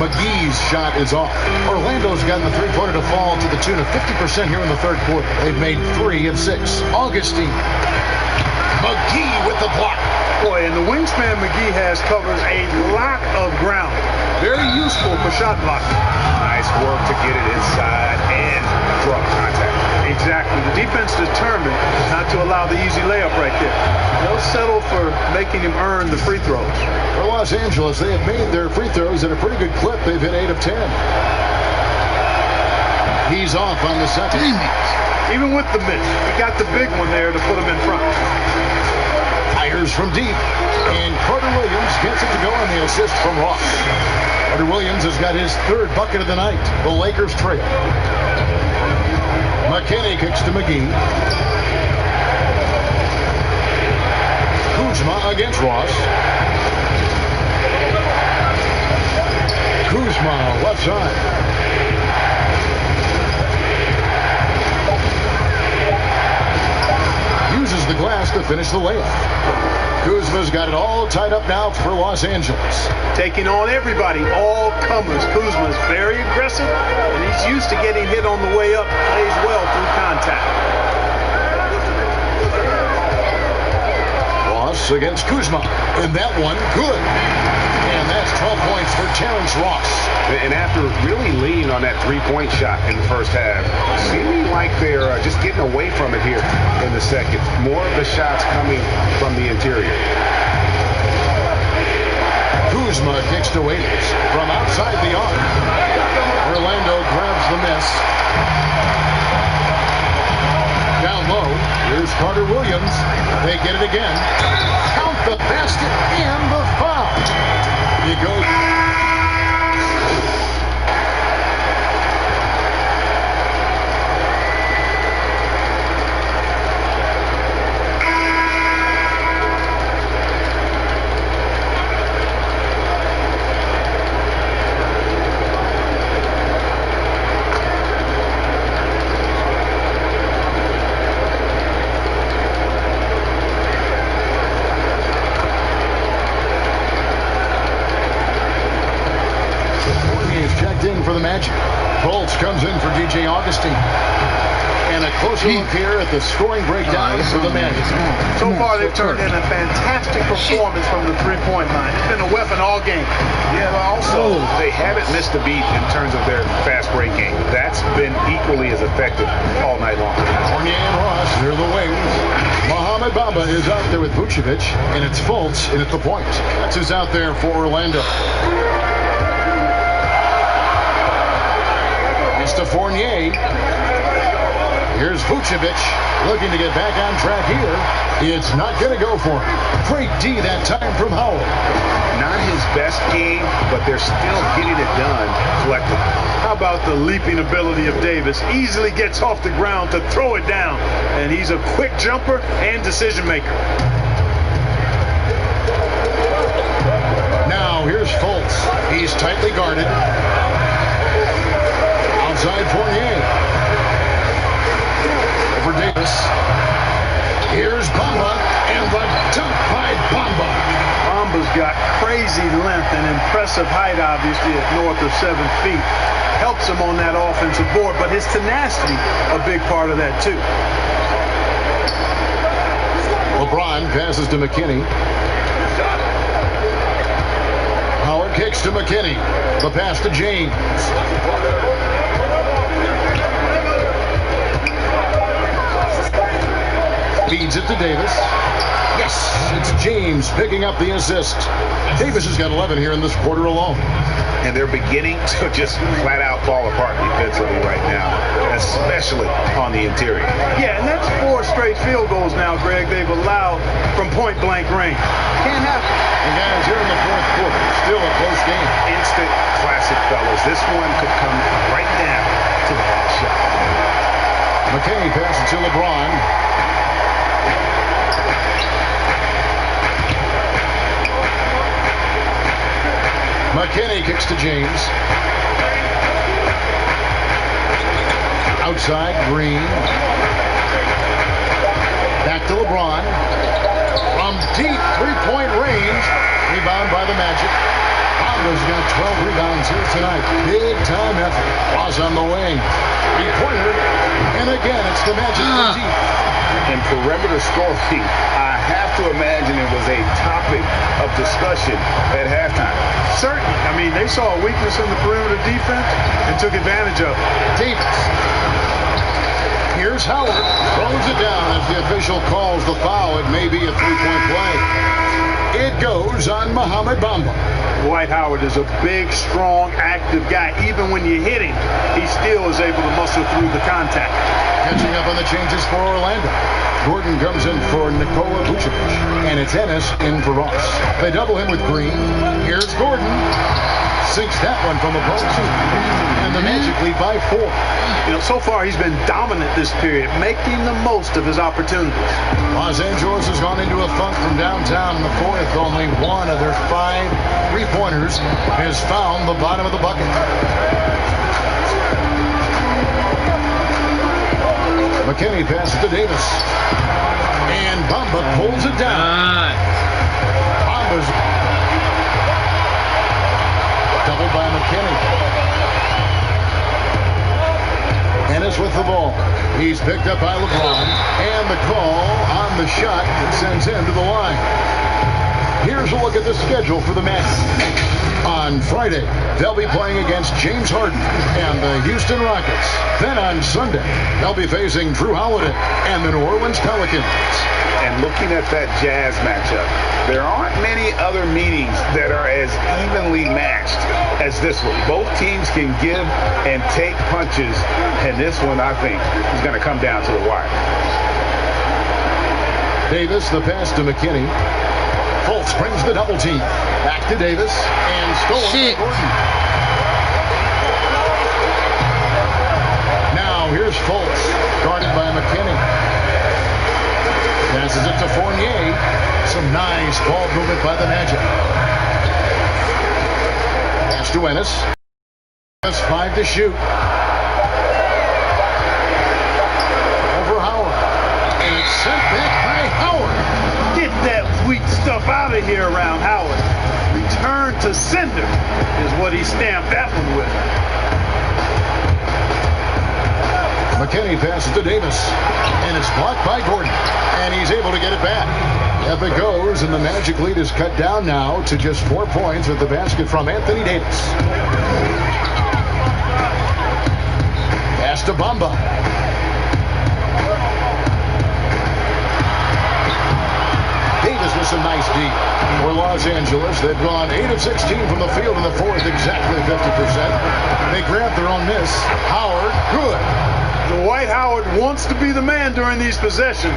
McGee's shot is off. Orlando's gotten the three-pointer to fall to the tune of 50% here in the third quarter. They've made 3 of 6. Augustine. McGee with the block. Boy, and the wingspan McGee has covers a lot of ground. Very useful for shot blocking. Nice work to get it inside and draw contact. Exactly. The defense determined not to allow the easy layup right there. They'll settle for making him earn the free throws. For Los Angeles, they have made their free throws at a pretty good clip. They've hit 8 of 10. He's off on the second. Even with the miss, he got the big one there to put him in front. Fires from deep, and Carter Williams gets it to go on the assist from Ross. Carter Williams has got his 3rd bucket of the night. The Lakers trail. McKinney kicks to McGee. Kuzma against Ross. Kuzma left side. Uses the glass to finish the layup. Kuzma's got it all tied up now for Los Angeles. Taking on everybody, all comers. Kuzma's very aggressive, and he's used to getting hit on the way up. Plays well through contact. Ross against Kuzma. And that one, good. And that's 12 points for Terrence Ross. And after really leaning on that three-point shot in the first half, seeming like they're just getting away from it here in the second. More of the shots coming from the interior. Kuzma kicks to Waiters from outside the arc. Orlando grabs the miss. Down low, here's Carter Williams. They get it again. Count the basket and the foul. He goes. In for the Magic. Bolts comes in for DJ Augustine. And a closer look here at the scoring breakdown for the Magic. So far, they've turned in a fantastic performance from the three-point line. It's been a weapon all game. Yeah, but also, they haven't missed a beat in terms of their fast break game. That's been equally as effective all night long. Fournier and Ross near the wings. Mohamed Bamba is out there with Vucevic, and it's Fultz in at the point. That's who's out there for Orlando. To Fournier. Here's Vucevic looking to get back on track here. It's not going to go for him. Great D that time from Howard. Not his best game, but they're still getting it done collectively. How about the leaping ability of Davis? Easily gets off the ground to throw it down. And he's a quick jumper and decision maker. Now here's Fultz. He's tightly guarded. Outside Fournier. Over Davis. Here's Bamba, and the dunk by Bamba. Bamba's got crazy length and impressive height, obviously, at north of 7 feet. Helps him on that offensive board, but his tenacity, a big part of that, too. LeBron passes to McKinney. Howard kicks to McKinney. The pass to James. Feeds it to Davis. Yes, it's James picking up the assist. Davis has got 11 here in this quarter alone. And they're beginning to just flat out fall apart defensively right now, especially on the interior. Yeah, and that's 4 straight field goals now, Greg, they've allowed from point-blank range. Can't happen. And guys, here in the fourth quarter, still a close game. Instant classic, fellas. This one could come right down to the last shot. McKinney passes to LeBron. McKinney kicks to James. Outside, Green. Back to LeBron. From deep three-point range. Rebound by the Magic. Bonga's got 12 rebounds here tonight. Big time effort. Was on the wing. Three-pointer. And again, it's the Magic from deep. And perimeter scoring, I have to imagine it was a topic of discussion at halftime. Certainly. I mean, they saw a weakness in the perimeter defense and took advantage of it. Davis. Here's Howard. Throws it down as the official calls the foul. It may be a three-point play. It goes on Mohamed Bamba. Dwight Howard is a big, strong, active guy. Even when you hit him, he still is able to muscle through the contact. Catching up on the changes for Orlando. Gordon comes in for Nikola Vucevic. And it's Ennis in for Ross. They double him with Green. Here's Gordon. Sinks that one from the post. And the Magic lead by 4. You know, so far he's been dominant this period, making the most of his opportunities. Los Angeles has gone into a funk from downtown in the fourth. Only one of their 5 three-pointers has found the bottom of the bucket. McKinney passes to Davis. And Bamba pulls it down. Bamba's doubled by McKinney. Ennis with the ball. He's picked up by LeBron. And the call on the shot that sends him to the line. Here's a look at the schedule for the Magic. On Friday, they'll be playing against James Harden and the Houston Rockets. Then on Sunday, they'll be facing Drew Holiday and the New Orleans Pelicans. And looking at that Jazz matchup, there aren't many other meetings that are as evenly matched as this one. Both teams can give and take punches, and this one, I think, is going to come down to the wire. Davis, the pass to McKinney. Fultz brings the double team. Back to Davis, and stolen by Gordon. Now here's Fultz, guarded by McKinney. Passes it to Fournier. Some nice ball movement by the Magic. Pass to Ennis. Just 5 to shoot. Over Howard. And it's sent back by Howard. Get that weak stuff out of here around Howard. Return to sender is what he stamped that one with. McKinney passes to Davis, and it's blocked by Gordon, and he's able to get it back. Up it goes, and the Magic lead is cut down now to just 4 points with the basket from Anthony Davis. Pass to Bamba. Davis with some nice D. For Los Angeles, they've gone 8 of 16 from the field in the fourth, exactly 50%. They grabbed their own miss. Howard, good. Dwight Howard wants to be the man during these possessions,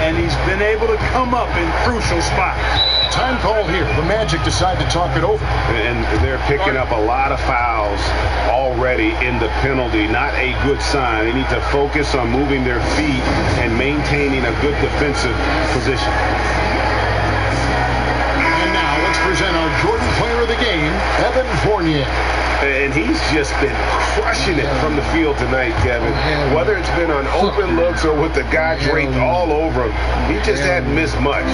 and he's been able to come up in crucial spots. Time call here. The Magic decide to talk it over. And they're picking up a lot of fouls already in the penalty. Not a good sign. They need to focus on moving their feet and maintaining a good defensive position. And now let's present our Jordan Player of the Game, Evan Fournier. And he's just been crushing it from the field tonight, Kevin. Whether it's been on open looks or with the guy draped all over him, he just hadn't missed much.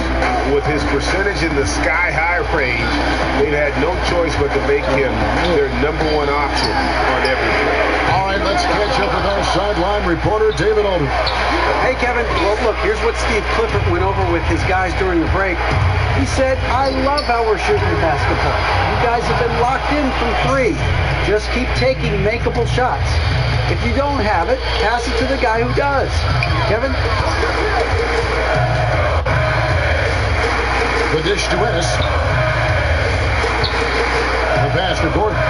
With his percentage in the sky-high range, they've had no choice but to make him their number one option on every play. All right, let's catch up with our sideline reporter, David Alden. Hey, Kevin. Well, look, here's what Steve Clifford went over with his guys during the break. He said, I love how we're shooting the basketball. You guys have been locked in from three. Just keep taking makeable shots. If you don't have it, pass it to the guy who does. Kevin? The dish to Ennis. The pass to Gordon.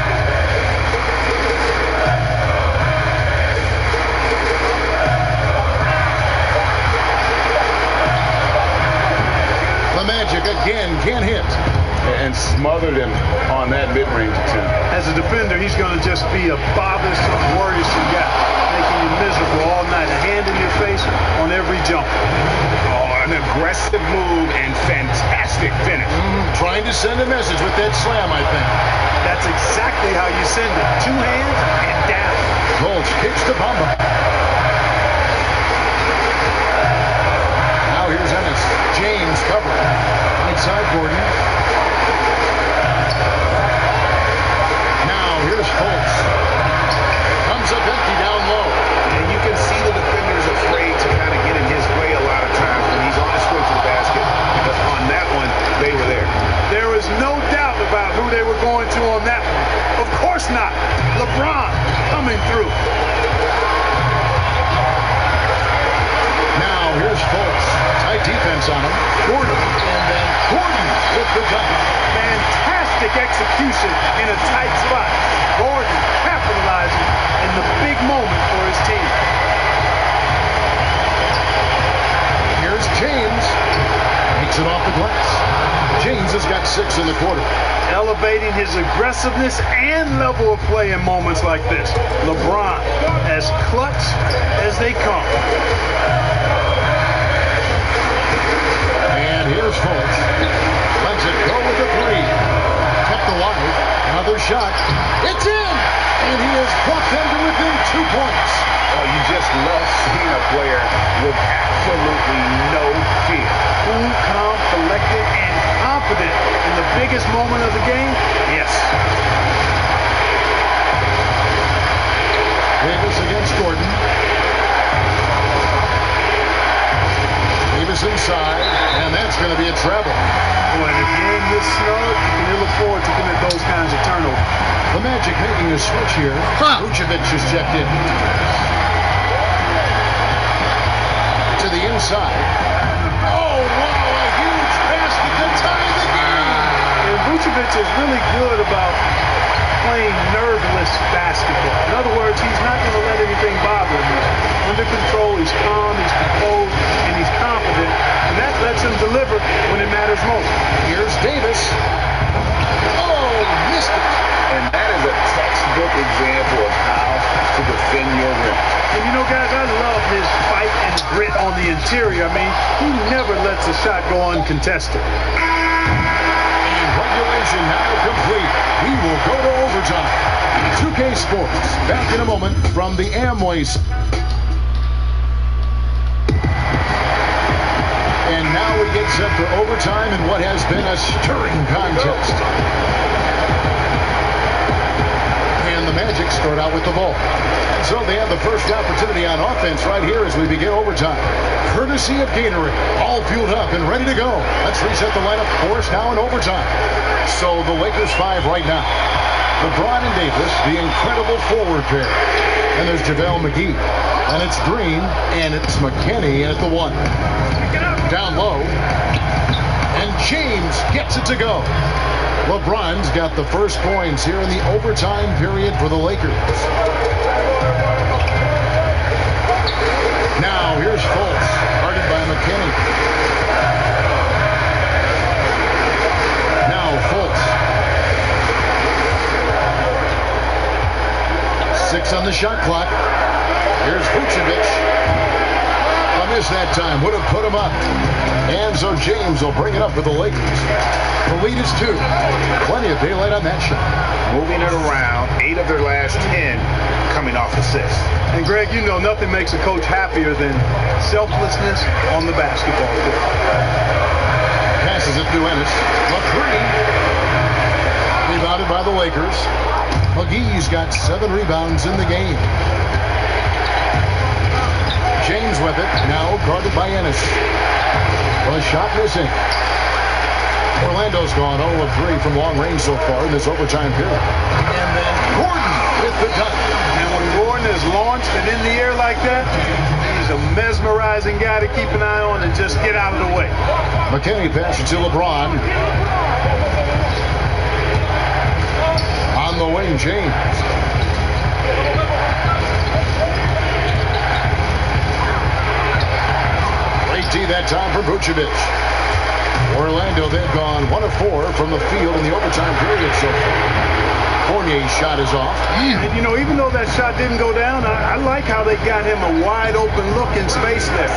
The Magic again can't hit. And smothered him on that mid-range attempt. As a defender, he's going to just be a bothersome, worrisome guy, making you miserable all night. A hand in your face on every jump. Oh, an aggressive move and fantastic finish. Trying to send a message with that slam, I think. That's exactly how you send it. Two hands and down. Rolls kicks to Bamba. Now here's Ennis. James covering. Right side Gordon. Here's Holtz. Comes up empty down low. And you can see the defender's afraid to kind of get in his way a lot of times when he's on his way to the basket. But on that one, they were there. There is no doubt about who they were going to on that one. Of course not. LeBron coming through. Now here's Holtz. Tight defense on him. Gordon. And then Gordon with the cut. Fantastic execution in a tight spot. Gordon capitalizing in the big moment for his team. Here's James. Takes it off the glass. James has got 6 in the quarter. Elevating his aggressiveness and level of play in moments like this. LeBron as clutch as they come. And here's Holtz. Lets it go with the three. Kept alive. Another shot. It's in! And he has brought them to within 2 points. Oh, you just love seeing a player with absolutely no fear. Cool, calm, collected, and confident in the biggest moment of the game? Yes. Davis against Gordon. Davis inside, and that's going to be a travel. Boy, in a game this snug, you can ill afford to commit those kinds of turnovers. The Magic making a switch here. Vucevic is checked in. To the inside. Oh, wow, a huge basket to tie the game. And Vucevic is really good about playing nerveless basketball. In other words, he's not going to let anything bother him. He's under control, he's calm, he's composed, and he's confident. And that lets him deliver when it matters most. Here's Davis. Oh, missed it. And that is a textbook example of how to defend your rim. And you know, guys, I love his fight and grit on the interior. I mean, he never lets a shot go uncontested. And regulation now complete. We will go to overtime. 2K Sports, back in a moment from the Amway. And now we get set for overtime in what has been a stirring contest. And the Magic start out with the ball. So they have the first opportunity on offense right here as we begin overtime. Courtesy of Gatorade, all fueled up and ready to go. Let's reset the lineup for us now in overtime. So the Lakers 5 right now. LeBron and Davis, the incredible forward pair. And there's JaVale McGee. And it's Green, and it's McKinney at the 1. Down low. And James gets it to go. LeBron's got the first points here in the overtime period for the Lakers. Now 6 on the shot clock. Here's Vucevic. A miss that time. Would have put him up. And so James will bring it up for the Lakers. The lead is 2. Plenty of daylight on that shot. Moving it around. 8 of their last 10 coming off assists. And Greg, you know nothing makes a coach happier than selflessness on the basketball court. Passes it to Ennis. McCree. Rebounded by the Lakers. McGee's got 7 rebounds in the game. James with it. Now guarded by Ennis. Well, a shot missing. Orlando's gone 0 of 3 from long range so far in this overtime period. And then Gordon with the dunk. And when Gordon is launched and in the air like that, he's a mesmerizing guy to keep an eye on and just get out of the way. McKinney passes to LeBron. On the wing, James. Great D that time for Vucevic. Orlando, they've gone 1 of 4 from the field in the overtime period so far. Fournier's shot is off. And, you know, even though that shot didn't go down, I like how they got him a wide open look in space there.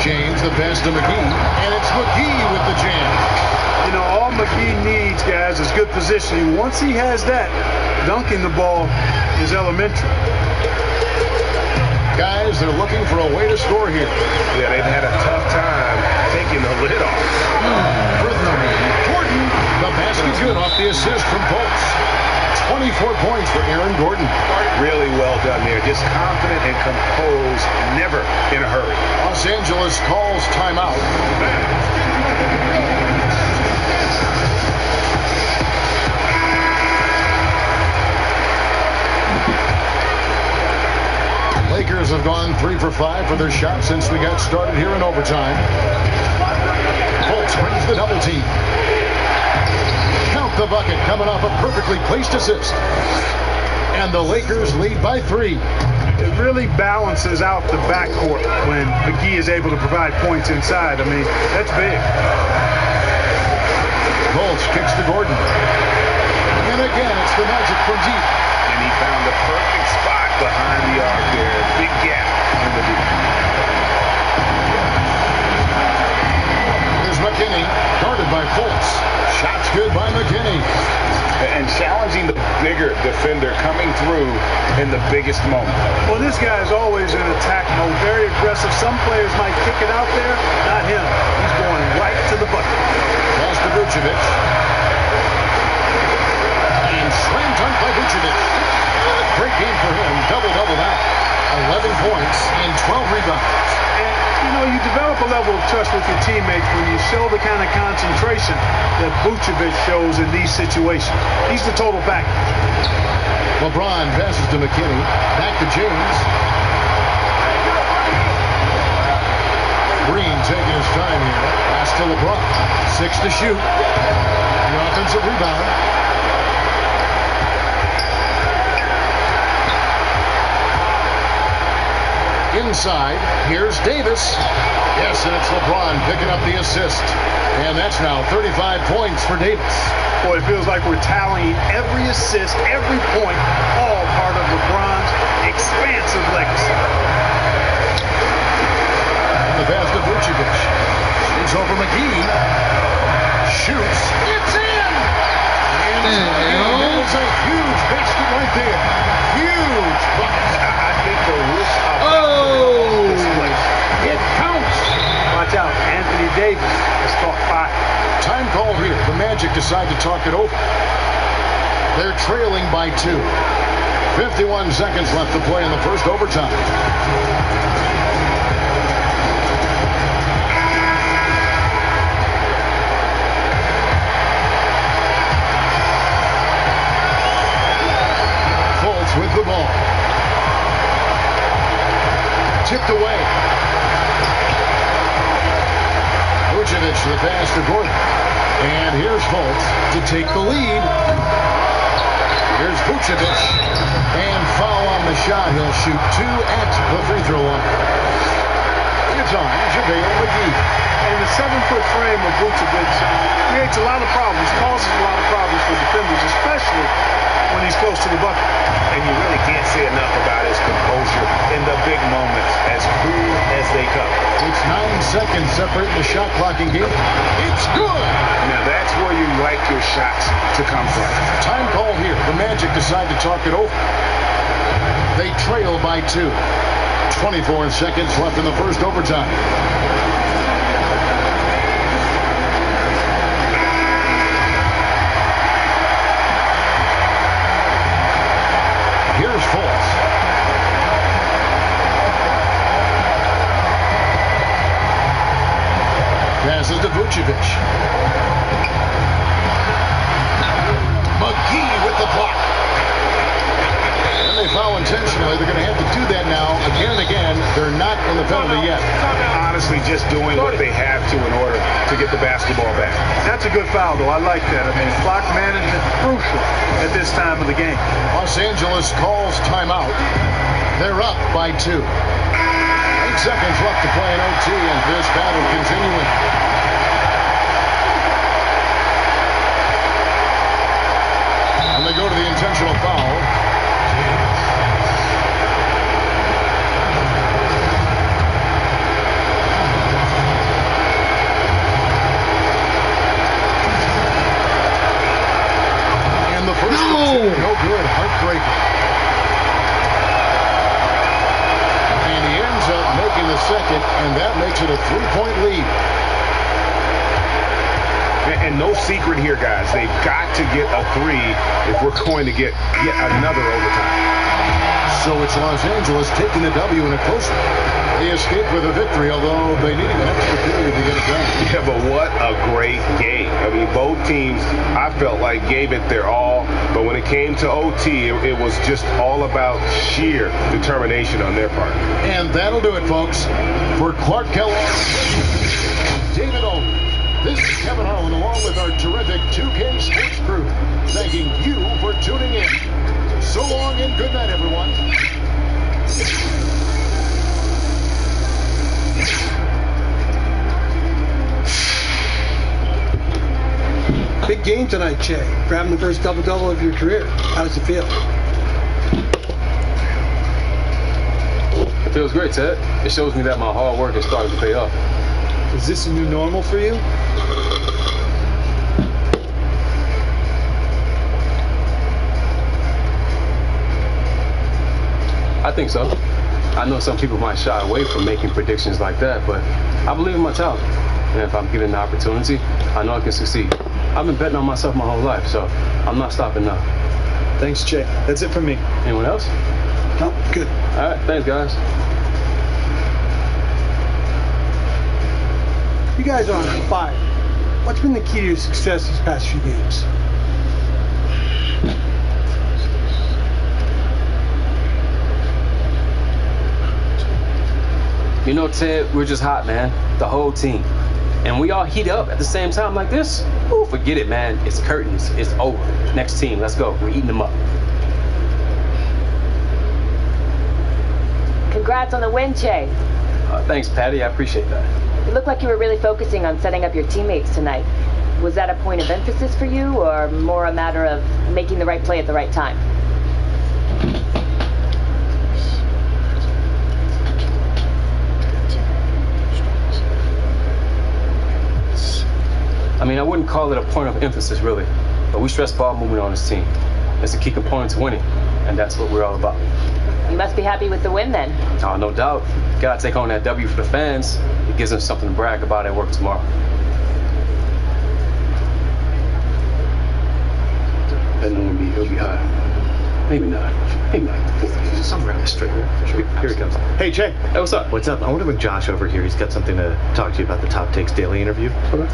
James, the pass to McGee, and it's McGee with the jam. You know, all McGee needs, guys, is good positioning. Once he has that, dunking the ball is elementary. Guys, they're looking for a way to score here. Yeah, they've had a tough time taking the lid off. For 3, Gordon. The basket's good off the assist from Fultz. 24 points for Aaron Gordon. Really well done there. Just confident and composed, never in a hurry. Los Angeles calls timeout. Lakers have gone 3 for 5 for their shots since we got started here in overtime. Fultz brings the double team. Count the bucket coming off a perfectly placed assist. And the Lakers lead by 3. It really balances out the backcourt when McGee is able to provide points inside. I mean, that's big. Fultz kicks to Gordon. And again, it's the Magic from deep. And he found the perfect spot behind the arc there. Big gap in the deep. Here's McKinney, guarded by Fultz. Shots good by McKinney. And challenging the bigger defender coming through in the biggest moment. Well, this guy is always in attack mode, very aggressive. Some players might kick it out there, not him. He's going right to the bucket. Pass to Vucevic. And slam dunk by Vucevic. Great game for him. Double-double now. 11 points and 12 rebounds. And, you know, you develop a level of trust with your teammates when you show the kind of concentration that Vucevic shows in these situations. He's the total package. LeBron passes to McKinney. Back to James. Green taking his time here. Pass to LeBron. 6 to shoot. The offensive rebound. Inside, here's Davis. Yes, and it's LeBron picking up the assist. And that's now 35 points for Davis. Boy, it feels like we're tallying every assist, every point, all part of LeBron's expansive legacy. And the pass to Vucevic. He's over McGee. Shoots. It's in! And that is a huge basket right there. Huge bucket. I think the roof of Oh! this place. It counts. Watch out, Anthony Davis has caught fire. Time call here. The Magic decide to talk it over. They're trailing by 2. 51 seconds left to play in the first overtime. Fultz with the ball. Tipped away. Vucevic to the pass to Gordon. And here's Fultz to take the lead. Here's Vucevic. And foul on the shot. He'll shoot 2 at the free throw line. It's on JaVale McGee. And the 7-foot frame of Vucevic creates a lot of problems, causes a lot of problems for defenders, especially when he's close to the bucket. And you really can't say enough about his composure in the big moments, as cool as they come. It's 9 seconds separating the shot clock in game. It's good! Now that's where you like your shots to come from. Time call here. The Magic decide to talk it over. They trail by 2. 24 seconds left in the first overtime. Here's Fultz. Passes to Vucevic. McGee with the block. And they foul intentionally. They're going to have to do that now again and again. They're not in the penalty yet. Honestly, just doing what they have to in order to get the basketball back. That's a good foul, though. I like that. I mean, clock management crucial at this time of the game. Los Angeles calls timeout. They're up by 2. 8 seconds left to play in OT, and this battle continuing. And they go to the intentional foul. And the first no good, heartbreaking. And he ends up making the second, and that makes it a 3-point lead. And no secret here, guys. They've got to get a 3 if we're going to get yet another overtime. So it's Los Angeles taking the W in a close one. They escaped with a victory, although they needed an extra period to get it done. Yeah, but what a great game. I mean, both teams, I felt like, gave it their all. But when it came to OT, it was just all about sheer determination on their part. And that'll do it, folks. For Clark Kellogg, David Olney, this is Kevin Harlan, along with our terrific 2K Sports crew, thanking you for tuning in. So long and good night, everyone. Big game tonight, Che. Grabbing the first double-double of your career. How does it feel? It feels great, Ted. It shows me that my hard work is starting to pay off. Is this a new normal for you? I think so. I know some people might shy away from making predictions like that, but I believe in my talent. And if I'm given the opportunity, I know I can succeed. I've been betting on myself my whole life, so I'm not stopping now. Thanks, Che. That's it for me. Anyone else? No, good. All right, thanks, guys. You guys are on fire. What's been the key to your success these past few games? You know, Ted, we're just hot, man. The whole team. And we all heat up at the same time like this. Ooh, forget it, man. It's curtains. It's over. Next team, let's go. We're eating them up. Congrats on the win, Che. Thanks, Patty. I appreciate that. You look like you were really focusing on setting up your teammates tonight. Was that a point of emphasis for you, or more a matter of making the right play at the right time? I mean, I wouldn't call it a point of emphasis, really. But we stress ball movement on this team. It's a key component to winning, and that's what we're all about. You must be happy with the win, then. Oh, no doubt. Gotta take on that W for the fans. It gives them something to brag about at work tomorrow. And it'll be high. Maybe not. Maybe not. Somewhere on the straight. Here he comes. Hey, Che. Hey, what's up? What's up? I want to bring Josh over here. He's got something to talk to you about the Top Takes Daily interview. Okay.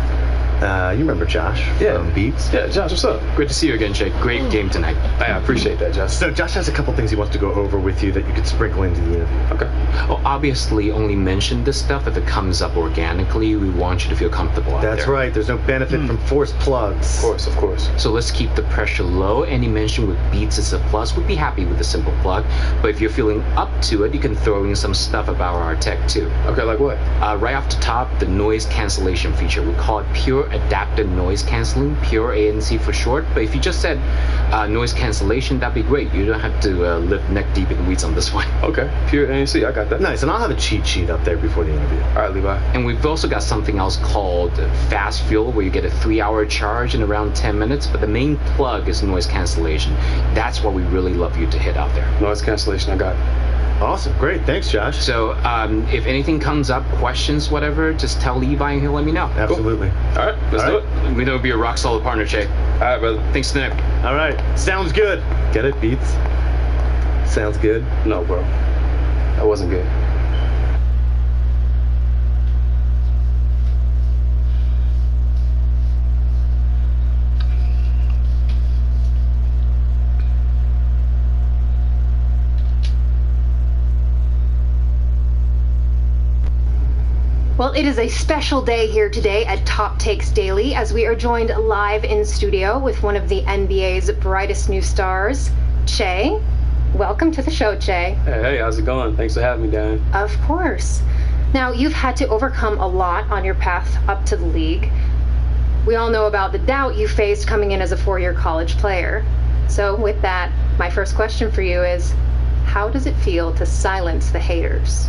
You remember Josh from Beats? Yeah, Josh, what's up? Great to see you again, Che. Great game tonight. I appreciate that, Josh. So Josh has a couple things he wants to go over with you that you could sprinkle into the interview. Okay. Well, obviously, only mention this stuff if it comes up organically. We want you to feel comfortable out there. That's right. There's no benefit from forced plugs. Of course. So let's keep the pressure low. Any mention with Beats is a plus. We'd be happy with a simple plug. But if you're feeling up to it, you can throw in some stuff about our tech, too. Okay, like what? Right off the top, the noise cancellation feature. We call it pure adaptive noise canceling, pure ANC for short. But if you just said noise cancellation, that'd be great. You don't have to live neck deep in the weeds on this one. Okay, pure ANC, I got that. Nice, and I'll have a cheat sheet up there before the interview. All right, Levi. And we've also got something else called fast fuel, where you get a 3-hour charge in around 10 minutes. But the main plug is noise cancellation. That's what we really love you to hit out there. Noise cancellation, I got it. Awesome, great, thanks, Josh. So if anything comes up, questions, whatever, just tell Levi and he'll let me know. Absolutely. Cool. All right, let's do it. We know it'll be a rock solid partner, Che. All right, brother. Thanks, Nick. All right, sounds good. Get it, Beats? Sounds good? No, bro. That wasn't good. Well, it is a special day here today at Top Takes Daily as we are joined live in studio with one of the NBA's brightest new stars, Che. Welcome to the show, Che. Hey, how's it going? Thanks for having me, Dan. Of course. Now, you've had to overcome a lot on your path up to the league. We all know about the doubt you faced coming in as a 4-year college player. So with that, my first question for you is, how does it feel to silence the haters?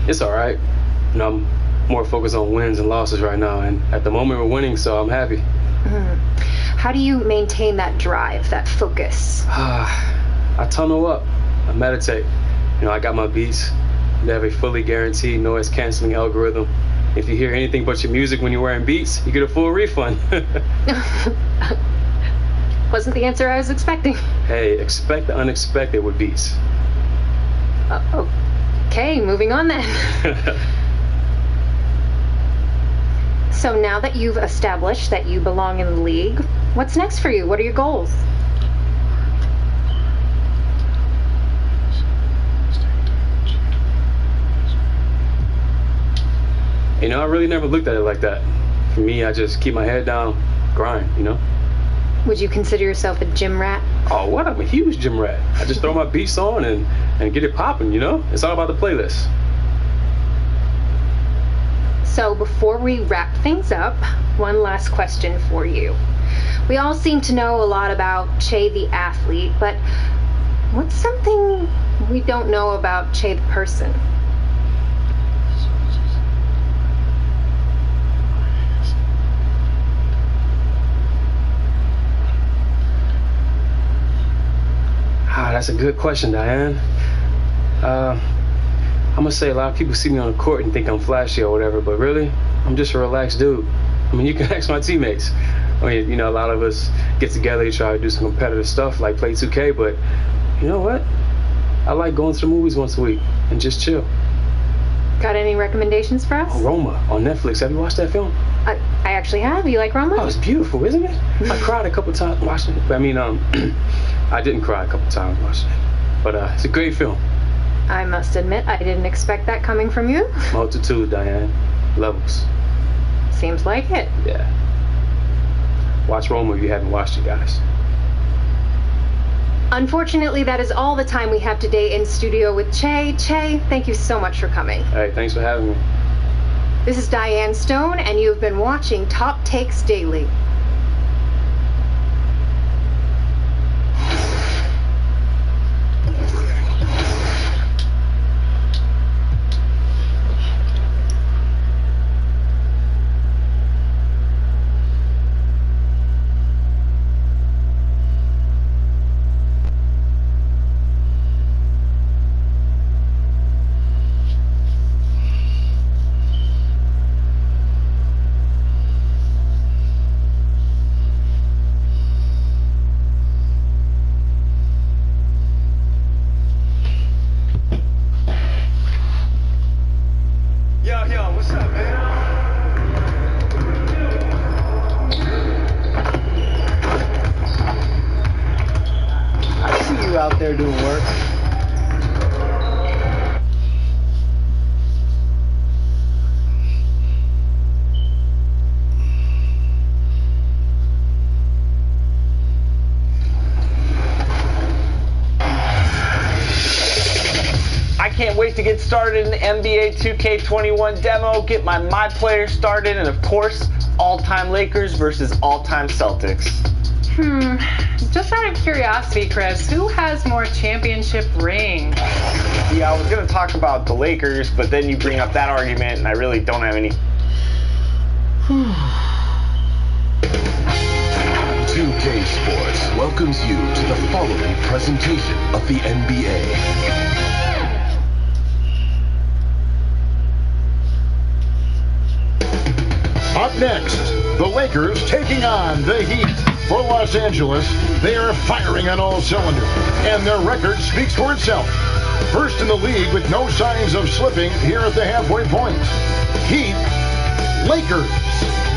It's all right. You know, I'm more focused on wins and losses right now, and at the moment we're winning, so I'm happy. How do you maintain that drive, that focus? I tunnel up. I meditate. You know, I got my beats. They have a fully guaranteed noise canceling algorithm. If you hear anything but your music when you're wearing Beats, you get a full refund. Wasn't the answer I was expecting. Hey, expect the unexpected with Beats. Okay, moving on then. So now that you've established that you belong in the league, what's next for you? What are your goals? You know, I really never looked at it like that. For me, I just keep my head down, grind, you know? Would you consider yourself a gym rat? Oh, what? I'm a huge gym rat. I just throw my beats on and get it popping, you know? It's all about the playlist. So before we wrap things up, one last question for you. We all seem to know a lot about Che the athlete, but what's something we don't know about Che the person? That's a good question, Diane. I'm gonna say a lot of people see me on the court and think I'm flashy or whatever, but really, I'm just a relaxed dude. I mean, you can ask my teammates. I mean, you know, a lot of us get together and try to do some competitive stuff like play 2K, but you know what? I like going to the movies once a week and just chill. Got any recommendations for us? Roma on Netflix. Have you watched that film? I actually have. You like Roma? Oh, it's beautiful, isn't it? I cried a couple times watching it. I mean, I didn't cry a couple times watching it, but it's a great film. I must admit, I didn't expect that coming from you. Multitude, Diane. Levels. Seems like it. Yeah. Watch Roma if you haven't watched it, guys. Unfortunately, that is all the time we have today in studio with Che. Che, thank you so much for coming. Hey, thanks for having me. This is Diane Stone, and you have been watching Top Takes Daily. to get started in the NBA 2K21 demo, get my player started, and of course, all-time Lakers versus all-time Celtics. Just out of curiosity, Chris, who has more championship rings? Yeah, I was going to talk about the Lakers, but then you bring up that argument, and I really don't have any. 2K Sports welcomes you to the following presentation of the NBA. Up next, the Lakers taking on the Heat. For Los Angeles, they are firing on all cylinders, and their record speaks for itself. First in the league with no signs of slipping here at the halfway point. Heat, Lakers,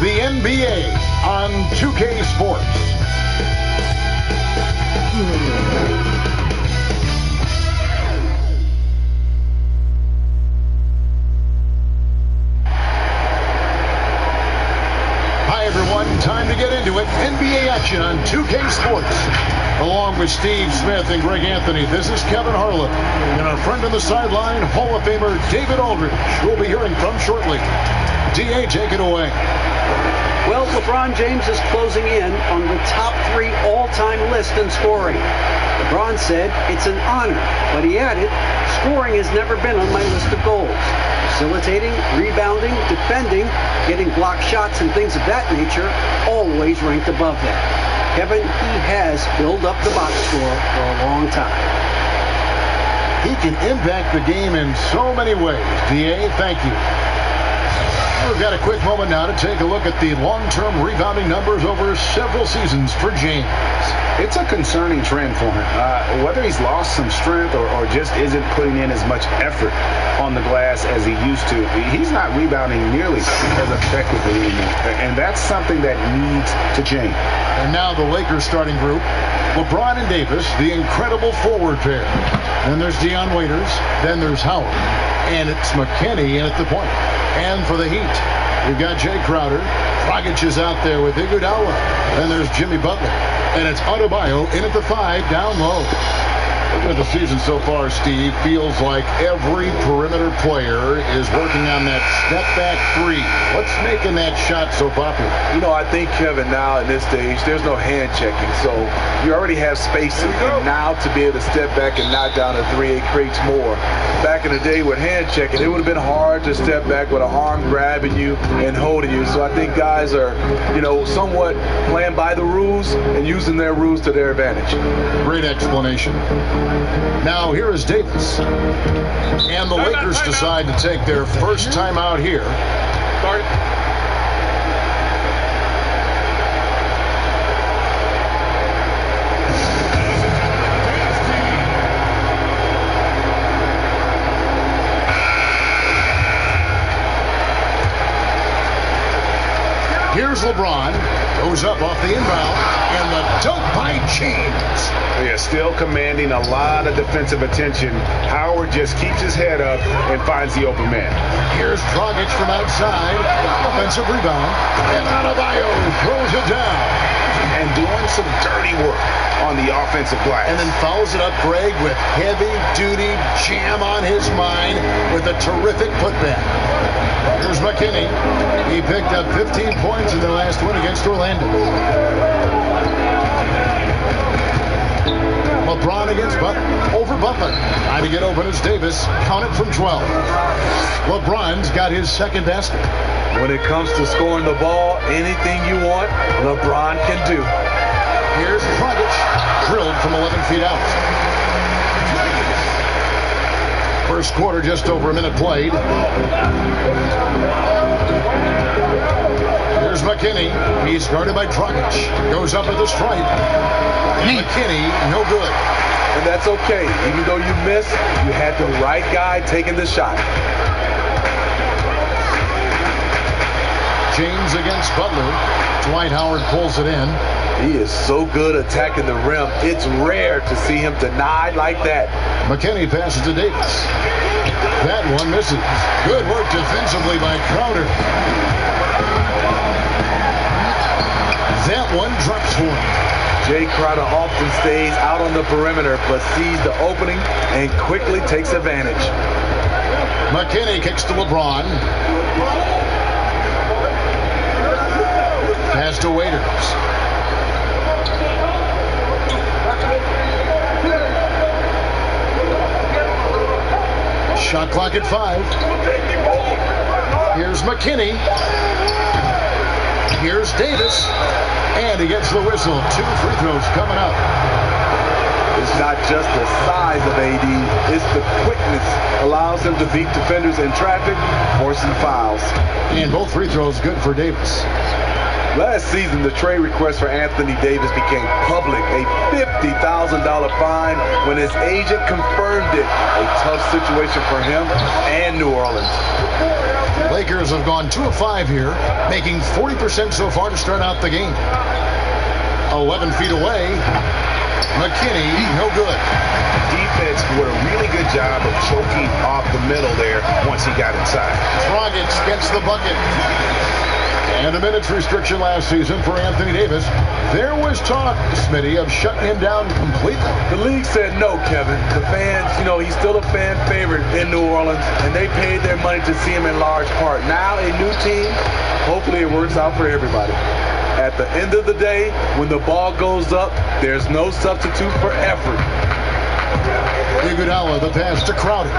the NBA on 2K Sports. Hi everyone, time to get into it. NBA action on 2K Sports. Along with Steve Smith and Greg Anthony, this is Kevin Harlan. And our friend on the sideline, Hall of Famer David Aldridge, we'll be hearing from shortly. DA, take it away. Well, LeBron James is closing in on the top 3 all-time list in scoring. LeBron said, "It's an honor," but he added, "Scoring has never been on my list of goals. Facilitating, rebounding, defending, getting blocked shots, and things of that nature always ranked above that." Kevin, he has filled up the box score for a long time. He can impact the game in so many ways. DA, thank you. We've got a quick moment now to take a look at the long-term rebounding numbers over several seasons for James. It's a concerning trend for him. Whether he's lost some strength or just isn't putting in as much effort on the glass as he used to, he's not rebounding nearly as effectively anymore. And that's something that needs to change. And now the Lakers starting group. LeBron and Davis, the incredible forward pair. Then there's Dion Waiters. Then there's Howard. And it's McKinney in at the point. And for the Heat, we've got Jay Crowder. Dragic is out there with Iguodala. Then there's Jimmy Butler. And it's Adebayo in at the 5 down low. Looking at the season so far, Steve, feels like every perimeter player is working on that step-back 3. What's making that shot so popular? You know, I think, Kevin, now at this stage, there's no hand checking. So you already have spacing. And now to be able to step back and knock down a 3, it creates more. Back in the day with hand checking, it would have been hard to step back with an arm grabbing you and holding you. So I think guys are, somewhat playing by the rules and using their rules to their advantage. Great explanation. Now here is Davis. And the Lakers decide to take their first time out here. Start. Here's LeBron. Goes up off the inbound. And the dunk by James. Yeah, still commanding a lot of defensive attention. Howard just keeps his head up and finds the open man. Here's Dragic from outside. Offensive rebound. And Adebayo throws it down. And doing some dirty work on the offensive glass. And then follows it up, Greg, with heavy-duty jam on his mind with a terrific putback. Here's McKinney. He picked up 15 points in their last win against Orlando. LeBron against Butler. Over Butler. Trying to get open as Davis. Count it from 12. LeBron's got his second basket. When it comes to scoring the ball, anything you want, LeBron can do. Here's Dragic. Drilled from 11 feet out. First quarter, just over a minute played. Here's McKinney. He's guarded by Dragic. Goes up at the stripe. McKinney, no good. And that's okay. Even though you missed, you had the right guy taking the shot. James against Butler. Dwight Howard pulls it in. He is so good attacking the rim. It's rare to see him denied like that. McKinney passes to Davis. That one misses. Good work defensively by Crowder. That one drops for him. Jay Crowder often stays out on the perimeter, but sees the opening and quickly takes advantage. McKinney kicks to LeBron. Pass to Waiters. Shot clock at 5. Here's McKinney. Here's Davis. And he gets the whistle. 2 free throws coming up. It's not just the size of AD, it's the quickness. Allows him to beat defenders in traffic, forcing fouls. And both free throws good for Davis. Last season, the trade request for Anthony Davis became public, a $50,000 fine when his agent confirmed it. A tough situation for him and New Orleans. Lakers have gone 2 of 5 here, making 40% so far to start out the game. 11 feet away. McKinney, no good. Defense did a really good job of choking off the middle there once he got inside. Dragic gets the bucket. And a minutes restriction last season for Anthony Davis. There was talk, Smitty, of shutting him down completely. The league said no, Kevin. The fans, he's still a fan favorite in New Orleans, and they paid their money to see him in large part. Now a new team, hopefully it works out for everybody. At the end of the day, when the ball goes up, there's no substitute for effort. Iguodala, the pass to Crowder.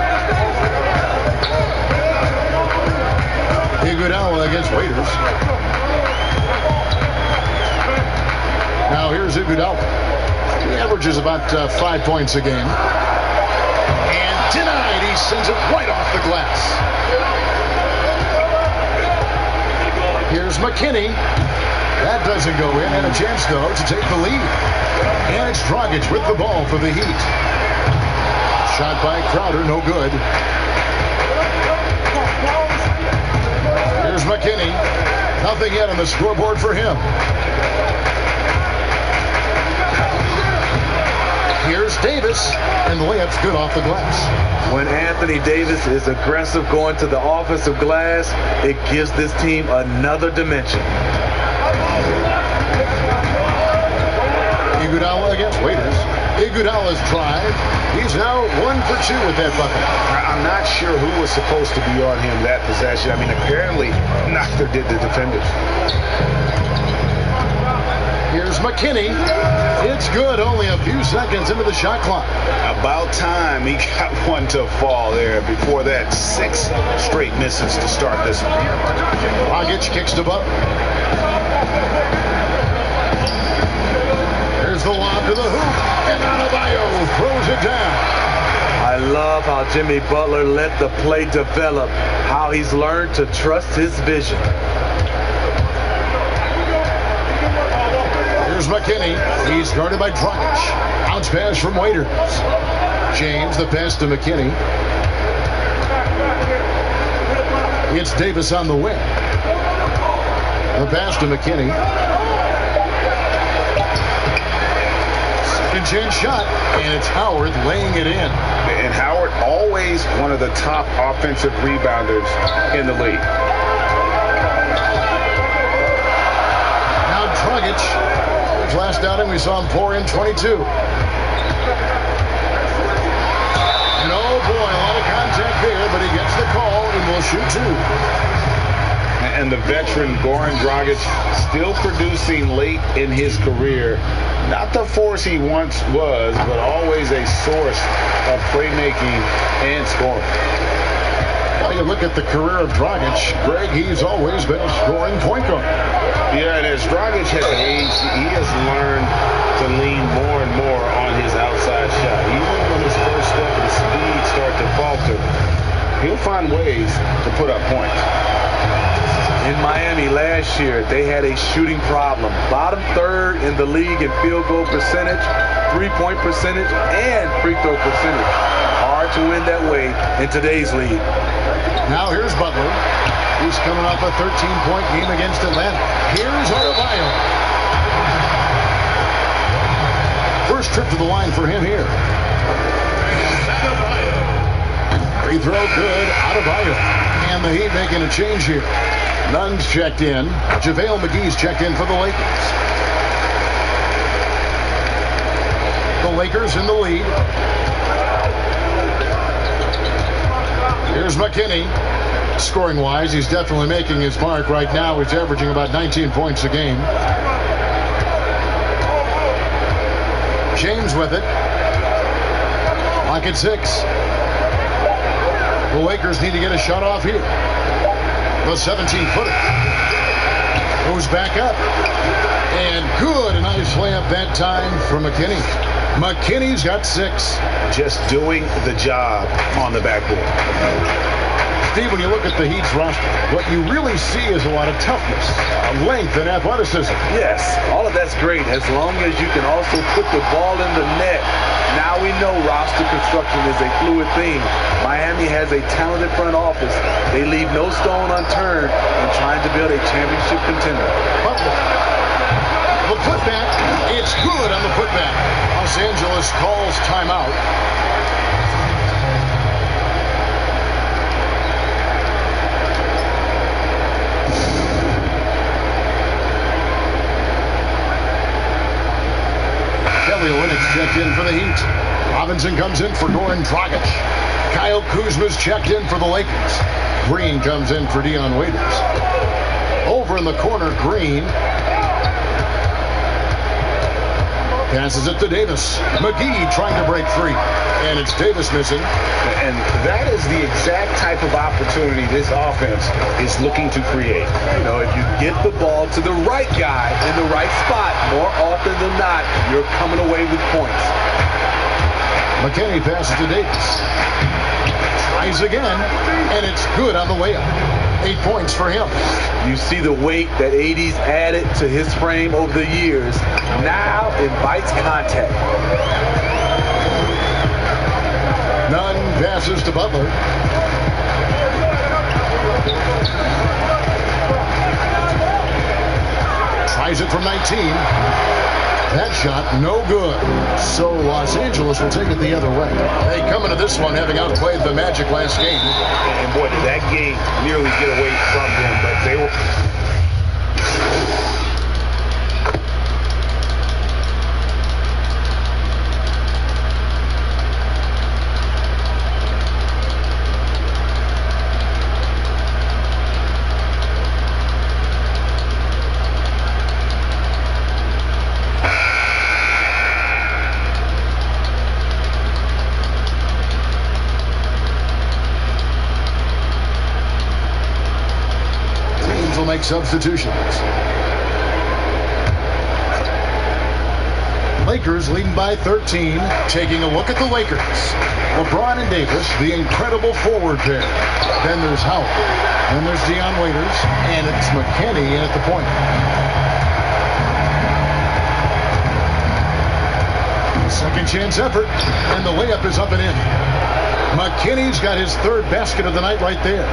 Iguodala against Waiters. Now here's Iguodala. He averages about 5 points a game. And denied. He sends it right off the glass. Here's McKinney. That doesn't go in, and a chance, though, to take the lead. And it's Dragic with the ball for the Heat. Shot by Crowder, no good. Here's McKinney. Nothing yet on the scoreboard for him. Here's Davis, and the layup's good off the glass. When Anthony Davis is aggressive going to the offensive glass, it gives this team another dimension. Iguodala against Waiters. Iguodala's drive. He's now 1 for 2 with that bucket. I'm not sure who was supposed to be on him that possession. I mean, apparently neither did the defenders. Here's McKinney. It's good. Only a few seconds into the shot clock. About time he got one to fall there. Before that, 6 straight misses to start this one. Dragic kicks to Butler. There's the lob to the hoop, and Adebayo throws it down. I love how Jimmy Butler let the play develop, how he's learned to trust his vision. Here's McKinney. He's guarded by Dragic. Bounce pass from Waiters. James, the pass to McKinney. It's Davis on the wing. The pass to McKinney. Second chance shot, and it's Howard laying it in. And Howard, always one of the top offensive rebounders in the league. Now Dragic. His last outing, we saw him pour in 22. And oh boy, a lot of contact there, but he gets the call and will shoot 2. And the veteran Goran Dragic still producing late in his career. Not the force he once was, but always a source of playmaking and scoring. Well, you look at the career of Dragic, Greg, he's always been a scoring point guard. Yeah, and as Dragic has aged, he has learned to lean more and more on his outside shot. Even when his first step and speed start to falter, he'll find ways to put up points. In Miami last year, they had a shooting problem. Bottom 3rd in the league in field goal percentage, 3-point percentage, and free throw percentage. Hard to win that way in today's league. Now here's Butler. He's coming off a 13-point game against Atlanta. Here's Adebayo. First trip to the line for him here. Free throw good. Adebayo. And the Heat making a change here. Nunn's checked in. JaVale McGee's checked in for the Lakers. The Lakers in the lead. Here's McKinney. Scoring-wise, he's definitely making his mark right now. He's averaging about 19 points a game. James with it. Lock at 6. The Lakers need to get a shot off here. The 17-footer goes back up. And good. A nice layup that time from McKinney. McKinney's got 6. Just doing the job on the backboard. Steve, when you look at the Heat's roster, what you really see is a lot of toughness, length, and athleticism. Yes, all of that's great as long as you can also put the ball in the net. Now we know roster construction is a fluid thing. Miami has a talented front office. They leave no stone unturned in trying to build a championship contender. The putback, it's good on the putback. Los Angeles calls timeout. Kelly Olynyk's checked in for the Heat. Robinson comes in for Goran Dragic. Kyle Kuzma's checked in for the Lakers. Green comes in for Dion Waiters. Over in the corner, Green passes it to Davis. McGee trying to break free. And it's Davis missing. And that is the exact type of opportunity this offense is looking to create. You know, if you get the ball to the right guy in the right spot, more often than not, you're coming away with points. McKinney passes to Davis. Tries again, and it's good on the way up. 8 points for him. You see the weight that AD's added to his frame over the years. Now invites contact. Nunn passes to Butler. Tries it from 19. That shot, no good. So Los Angeles will take it the other way. They come into this one having outplayed the Magic last game. And boy, did that game nearly get away from them, but they were... Make substitutions. Lakers leading by 13. Taking a look at the Lakers. LeBron and Davis, the incredible forward pair. Then there's Howard. Then there's Dion Waiters. And it's McKinney in at the point. Second chance effort. And the layup is up and in. McKinney's got his third basket of the night right there.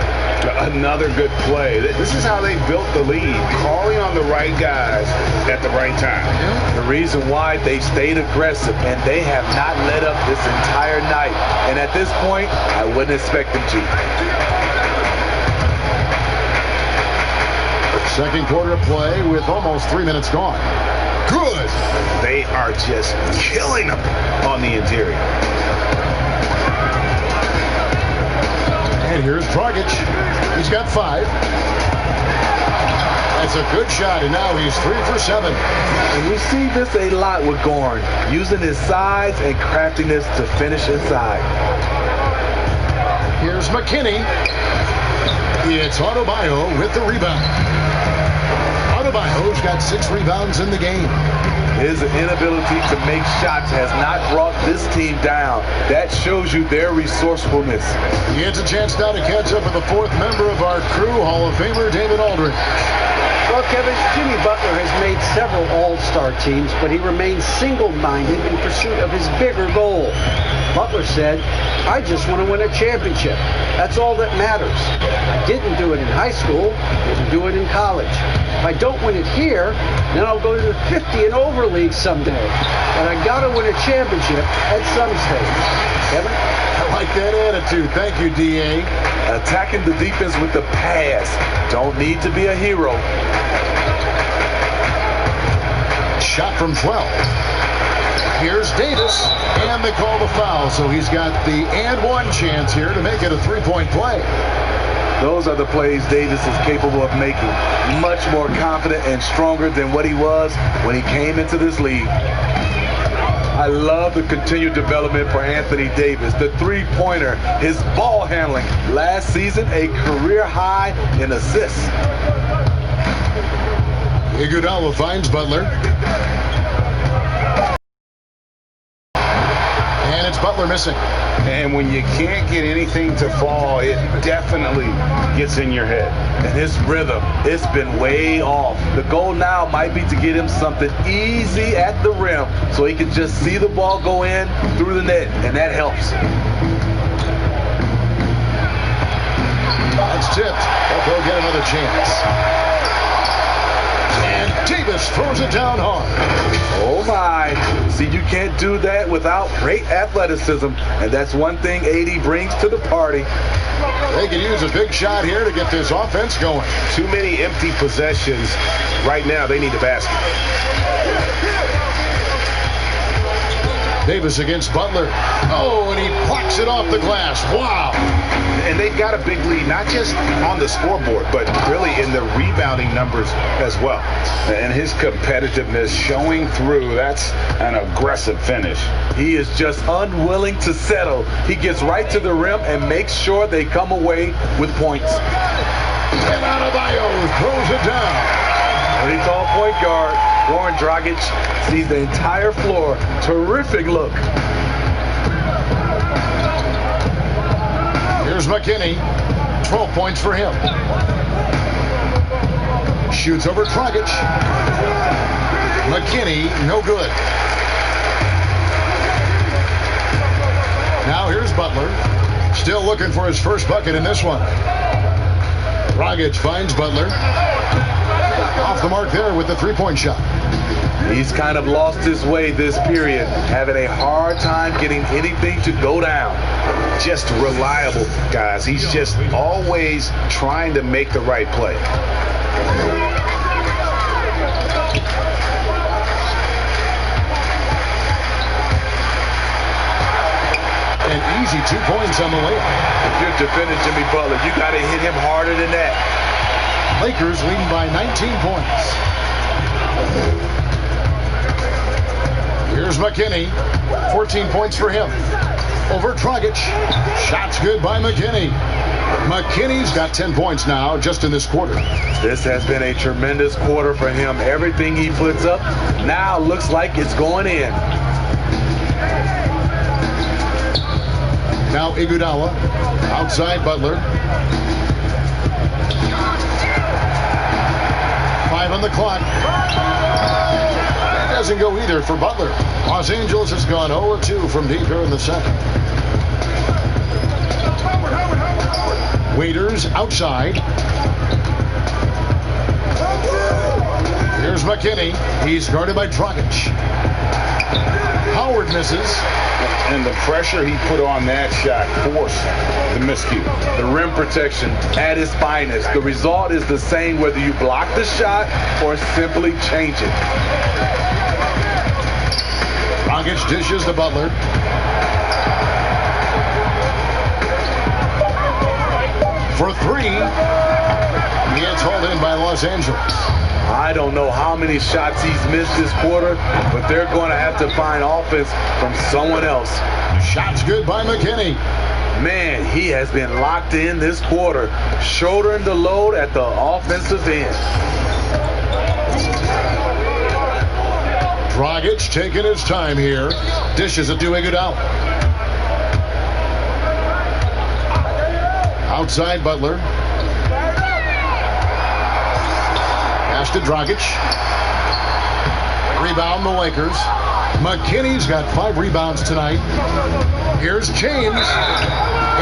Another good play. This is how they built the lead, calling on the right guys at the right time. The reason why they stayed aggressive, and they have not let up this entire night. And at this point, I wouldn't expect them to. Second quarter of play with almost 3 minutes gone. Good. They are just killing them on the interior. And here's Dragic. He's got 5. That's a good shot, and now he's 3 for 7. And we see this a lot with Goran, using his size and craftiness to finish inside. Here's McKinney. It's Adebayo with the rebound. Adebayo's got 6 rebounds in the game. His inability to make shots has not brought this team down. That shows you their resourcefulness. He gets a chance now to catch up with the 4th member of our crew, Hall of Famer David Aldridge. Well, Kevin, Jimmy Butler has made several all-star teams, but he remains single-minded in pursuit of his bigger goal. Butler said, I just want to win a championship. That's all that matters. I didn't do it in high school, didn't do it in college. If I don't win it here, then I'll go to the 50 and over league someday. But I got to win a championship at some stage. Kevin? I like that attitude. Thank you, D.A. Attacking the defense with the pass. Don't need to be a hero. Shot from 12. Here's Davis, and they call the foul, so he's got the and one chance here to make it a three-point play. Those are the plays Davis is capable of making. Much more confident and stronger than what he was when he came into this league. I love the continued development for Anthony Davis. The three-pointer, his ball handling. Last season, a career high in assists. Iguodala finds Butler. And it's Butler missing. And when you can't get anything to fall, it definitely gets in your head. And his rhythm, it's been way off. The goal now might be to get him something easy at the rim so he can just see the ball go in through the net, and that helps. It's tipped, but they'll get another chance. And Davis throws it down hard. Oh my. See, you can't do that without great athleticism, and that's one thing AD brings to the party. They could use a big shot here to get this offense going. Too many empty possessions. Right now, they need a basket. Davis against Butler. Oh, and he plucks it off the glass. Wow. And they've got a big lead, not just on the scoreboard, but really in the rebounding numbers as well. And his competitiveness showing through. That's an aggressive finish. He is just unwilling to settle. He gets right to the rim and makes sure they come away with points. And Adebayo throws it down. Pretty tall point guard. Goran Dragic sees the entire floor. Terrific look. Here's McKinney. 12 points for him. Shoots over Dragic. McKinney, no good. Now here's Butler. Still looking for his first bucket in this one. Dragic finds Butler. Off the mark there with the three-point shot. He's kind of lost his way this period, having a hard time getting anything to go down. Just reliable, guys. He's just always trying to make the right play. An easy 2 points on the layup. If you're defending Jimmy Butler, you got to hit him harder than that. Lakers leading by 19 points. Here's McKinney. 14 points for him. Over Dragic. Shots good by McKinney. McKinney's got 10 points now just in this quarter. This has been a tremendous quarter for him. Everything he puts up now looks like it's going in. Now Iguodala. Outside Butler. 5 on the clock. That doesn't go either for Butler. Los Angeles has gone 0-2 from deep here in the second. Waiters outside. Here's McKinney. He's guarded by Dragic. Howard misses. And the pressure he put on that shot forced the miscue. The rim protection at its finest. The result is the same whether you block the shot or simply change it. Dragic dishes to Butler. For three. He gets hauled in by Los Angeles. I don't know how many shots he's missed this quarter, but they're going to have to find offense from someone else. Shots good by McKinney. Man, he has been locked in this quarter, shouldering the load at the offensive end. Dragic taking his time here. Dishes it to Iguodala. Outside Butler. Pass to Dragic. Rebound the Lakers. McKinney's got 5 rebounds tonight. Here's James.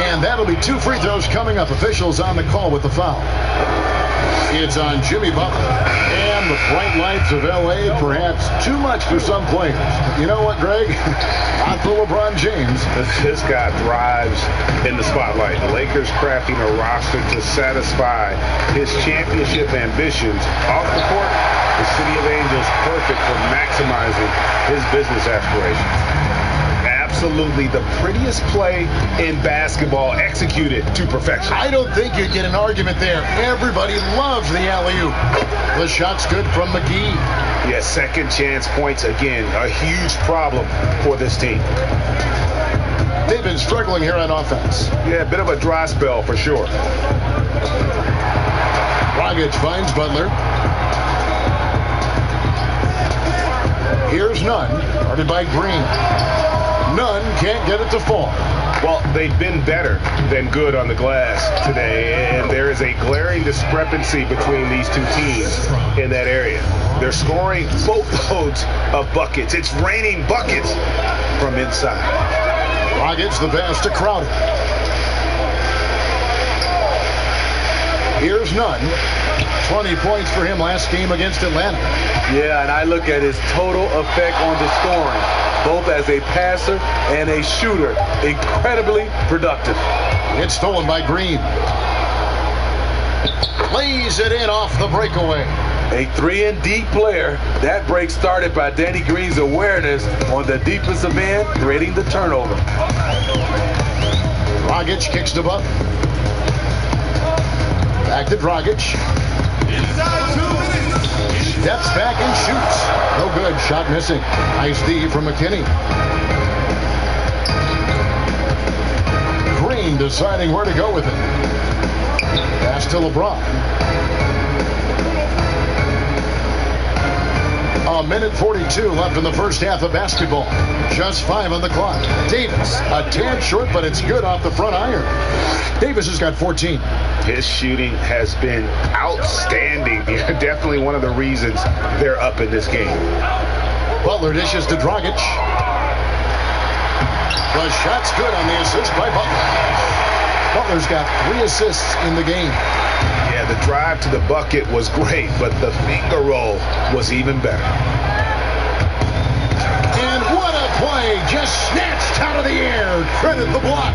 And that'll be 2 free throws coming up. Officials on the call with the foul. It's on Jimmy Butler. And the bright lights of L.A. perhaps too much for some players. You know what, Greg? Not for LeBron James. This guy thrives in the spotlight. The Lakers crafting a roster to satisfy his championship ambitions. Off the court, The City of Angels perfect for maximizing his business aspirations. Absolutely the prettiest play in basketball, executed to perfection. I don't think you get an argument there. Everybody loves the alley-oop. The shot's good from McGee. Yeah, second chance points again, a huge problem for this team. They've been struggling here on offense. Yeah, a bit of a dry spell for sure. Dragic finds Butler. Here's Nunn, guarded by Green. Nunn can't get it to fall. Well, they've been better than good on the glass today, and there is a glaring discrepancy between these two teams in that area. They're scoring boatloads of buckets. It's raining buckets from inside. Dragic the pass to Crowder. Here's Nunn. 20 points for him last game against Atlanta. Yeah, and I look at his total effect on the scoring, both as a passer and a shooter. Incredibly productive. It's stolen by Green. Lays it in off the breakaway. A 3-and-D player. That break started by Danny Green's awareness on the defensive end, creating the turnover. Dragic kicks to Butler. Back to Dragic. Steps back and shoots. No good. Shot missing. Nice D from McKinney. Green deciding where to go with it. Pass to LeBron. A minute 42 left in the first half of basketball. Just 5 on the clock. Davis, a tad short, but it's good off the front iron. Davis has got 14. His shooting has been outstanding. Definitely one of the reasons they're up in this game. Butler dishes to Dragic. The shot's good on the assist by Butler. Butler's got 3 assists in the game. Yeah, the drive to the bucket was great, but the finger roll was even better. And what a play! Just snatched out of the air. Credit the block.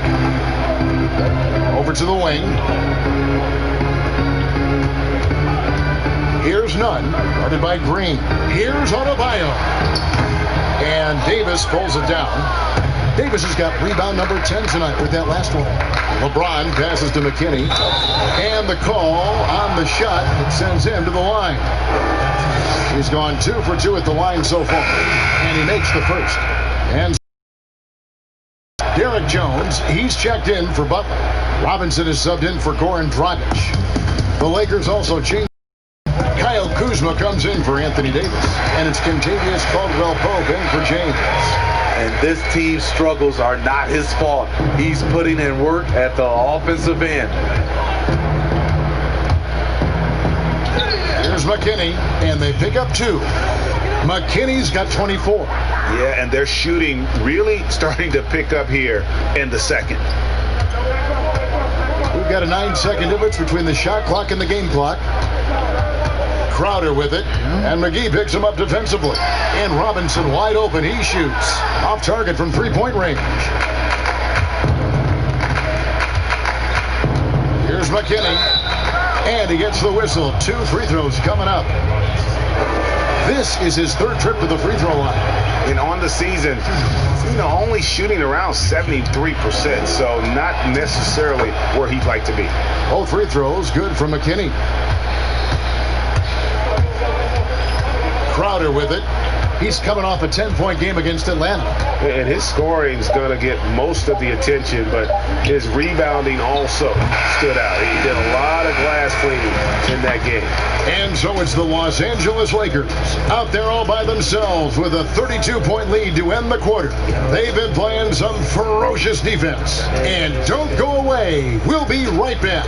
Over to the wing. Here's Nunn, guarded by Green. Here's Adebayo. And Davis pulls it down. Davis has got rebound number 10 tonight with that last one. LeBron passes to McKinney. And the call on the shot that sends him to the line. He's gone 2 for 2 at the line so far. And he makes the first. And Derek Jones, he's checked in for Butler. Robinson is subbed in for Goran Dragic. The Lakers also changed. Kyle Kuzma comes in for Anthony Davis. And it's Kentavious Caldwell-Pope in for James. And this team's struggles are not his fault. He's putting in work at the offensive end. Here's McKinney, and they pick up 2. McKinney's got 24. Yeah, and they're shooting really starting to pick up here in the second. We've got a 9-second difference between the shot clock and the game clock. Crowder with it, and McGee picks him up defensively. And Robinson wide open. He shoots off target from 3-point range. Here's McKinney, and he gets the whistle. 2 free throws coming up. This is his 3rd trip to the free throw line. And on the season, only shooting around 73%, so not necessarily where he'd like to be. Both free throws good from McKinney. Crowder with it. He's coming off a 10-point game against Atlanta. And his scoring is going to get most of the attention, but his rebounding also stood out. He did a lot of glass cleaning in that game. And so it's the Los Angeles Lakers out there all by themselves with a 32-point lead to end the quarter. They've been playing some ferocious defense. And don't go away. We'll be right back.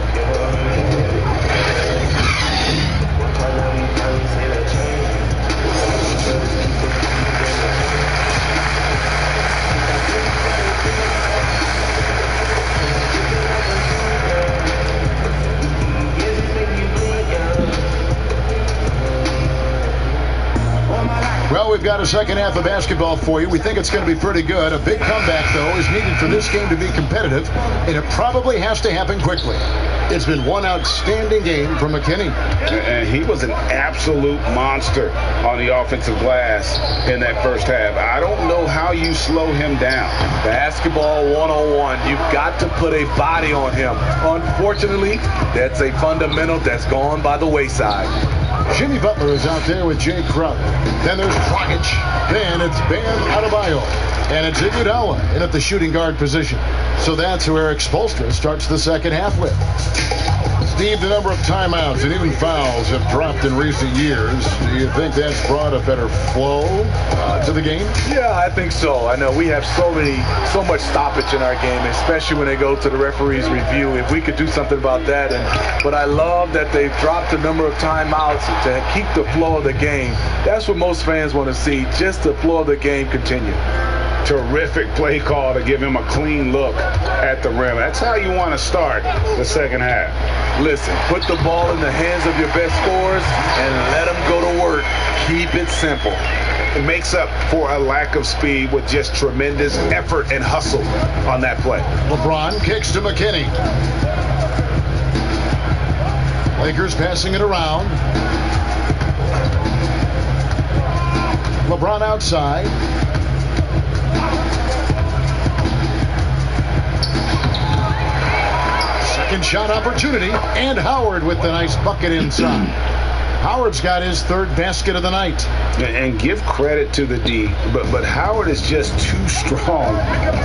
Well, we've got a second half of basketball for you. We think it's going to be pretty good. A big comeback, though, is needed for this game to be competitive, and it probably has to happen quickly. It's been one outstanding game from McKinney. And he was an absolute monster on the offensive glass in that first half. I don't know how you slow him down. Basketball one-on-one. You've got to put a body on him. Unfortunately, that's a fundamental that's gone by the wayside. Jimmy Butler is out there with Jay Crowder. Then there's Dragic. Then it's Bam Adebayo. And it's Iguodala in at the shooting guard position. So that's who Eric Spoelstra starts the second half with. Steve, the number of timeouts and even fouls have dropped in recent years. Do you think that's brought a better flow to the game? Yeah, I think so. I know we have so much stoppage in our game, especially when they go to the referee's review. If we could do something about that. But I love that they've dropped the number of timeouts to keep the flow of the game. That's what most fans want to see, just the flow of the game continue. Terrific play call to give him a clean look at the rim. That's how you want to start the second half. Listen, put the ball in the hands of your best scorers and let them go to work. Keep it simple. It makes up for a lack of speed with just tremendous effort and hustle on that play. LeBron kicks to McKinney. Lakers passing it around. LeBron outside. Second shot opportunity, and Howard with the nice bucket inside. Howard's got his third basket of the night. And give credit to the D, but Howard is just too strong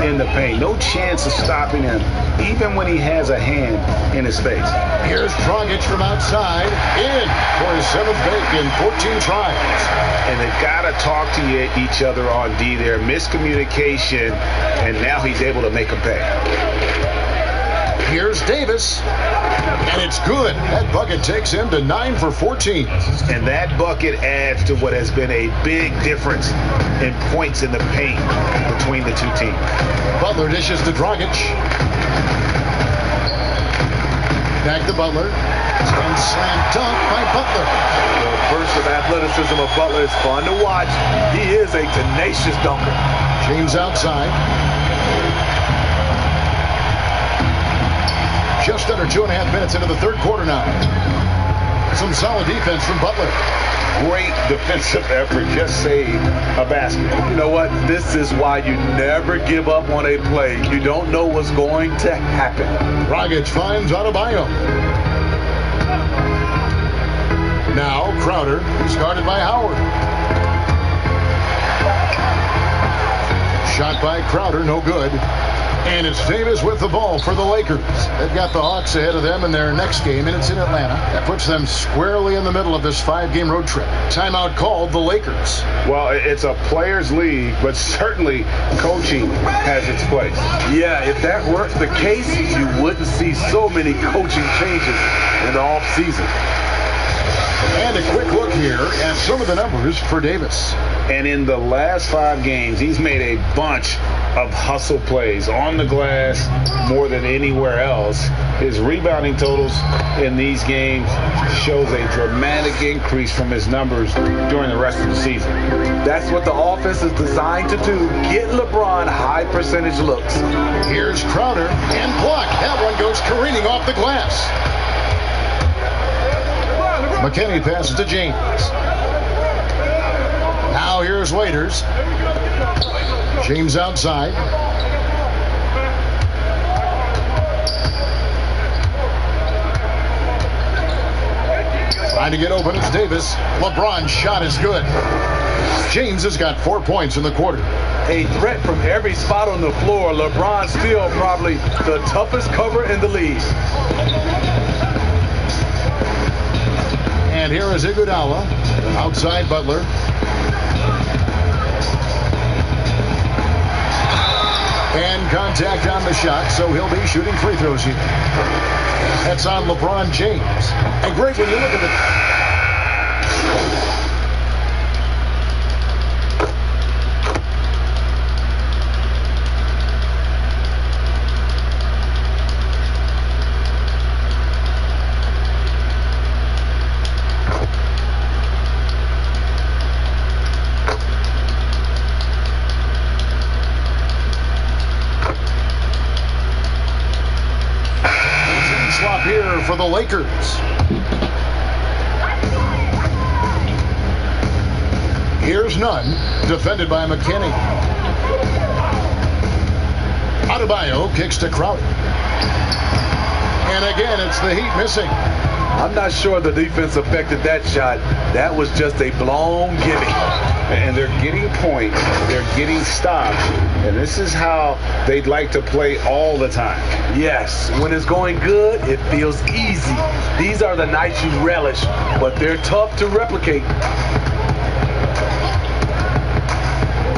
in the paint. No chance of stopping him, even when he has a hand in his face. Here's Dragic from outside, in for his 7th bake in 14 tries. And they've got to talk to each other on D there. Miscommunication, and now he's able to make them pay. Here's Davis, and it's good. That bucket takes him to 9 for 14. And that bucket adds to what has been a big difference in points in the paint between the two teams. Butler dishes to Dragic. Back to Butler. And slam dunk by Butler. The burst of athleticism of Butler is fun to watch. He is a tenacious dunker. James outside. Just under 2.5 minutes into the third quarter now. Some solid defense from Butler. Great defensive effort. Just saved a basket. You know what? This is why you never give up on a play. You don't know what's going to happen. Dragic finds Adebayo. Now Crowder, who's guarded by Howard. Shot by Crowder, no good. And it's Davis with the ball for the Lakers. They've got the Hawks ahead of them in their next game, and it's in Atlanta. That puts them squarely in the middle of this 5-game road trip. Timeout called the Lakers. Well, it's a players' league, but certainly coaching has its place. Yeah, if that were the case, you wouldn't see so many coaching changes in the offseason. And a quick look here at some of the numbers for Davis. And in the last 5 games, he's made a bunch of hustle plays on the glass more than anywhere else. His rebounding totals in these games shows a dramatic increase from his numbers during the rest of the season. That's what the offense is designed to do. Get LeBron high percentage looks. Here's Crowder and block. That one goes careening off the glass. McKinney passes to James. Now here's Waiters. James outside. Trying to get open, it's Davis. LeBron's shot is good. James has got 4 points in the quarter. A threat from every spot on the floor. LeBron still probably the toughest cover in the league. And here is Iguodala. Outside Butler. And contact on the shot, so he'll be shooting free throws here. That's on LeBron James. And great when you look at it. Here for the Lakers. Here's Nunn, defended by McKinney. Adebayo kicks to Crowder. And again, it's the Heat missing. I'm not sure the defense affected that shot. That was just a blown gimme. And they're getting points. They're getting stops. And this is how they'd like to play all the time. Yes, when it's going good, it feels easy. These are the nights you relish, but they're tough to replicate.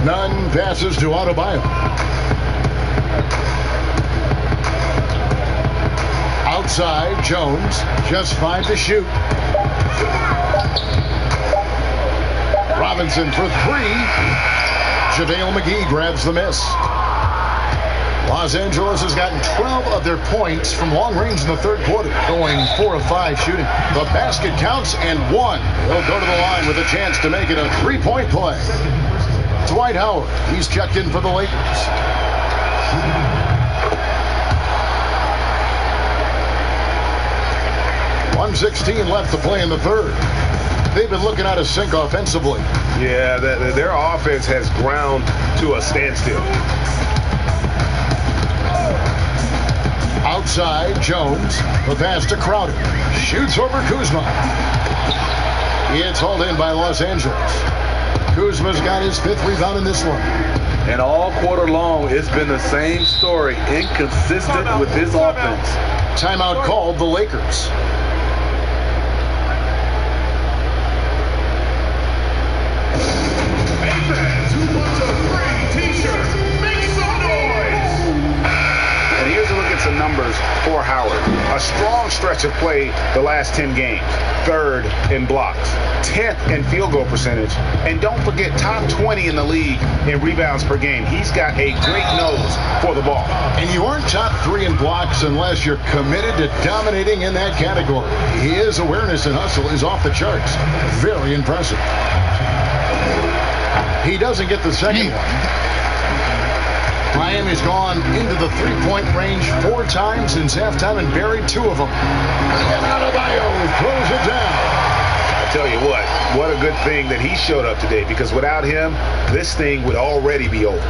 Nunn passes to Adebayo. Outside, Jones, just 5 to shoot. Robinson for 3. JaVale McGee grabs the miss. Los Angeles has gotten 12 of their points from long range in the third quarter, going 4 of 5 shooting. The basket counts and 1. They'll go to the line with a chance to make it a 3-point play. Dwight Howard, he's checked in for the Lakers. 1:16 left to play in the third. They've been looking out of sync offensively. Yeah, their offense has ground to a standstill. Outside, Jones, the pass to Crowder. Shoots over Kuzma. It's hauled in by Los Angeles. Kuzma's got his 5th rebound in this one. And all quarter long, it's been the same story. Inconsistent with this offense. Timeout called the Lakers. And here's a look at some numbers for Howard. A strong stretch of play the last 10 games. 3rd in blocks, 10th in field goal percentage, and don't forget top 20 in the league in rebounds per game. He's got a great nose for the ball. And you aren't top 3 in blocks unless you're committed to dominating in that category. His awareness and hustle is off the charts. Very impressive. He doesn't get the second one. Miami's gone into the 3-point range 4 times since halftime and buried 2 of them. And Adebayo throws it down. I tell you what a good thing that he showed up today, because without him, this thing would already be over.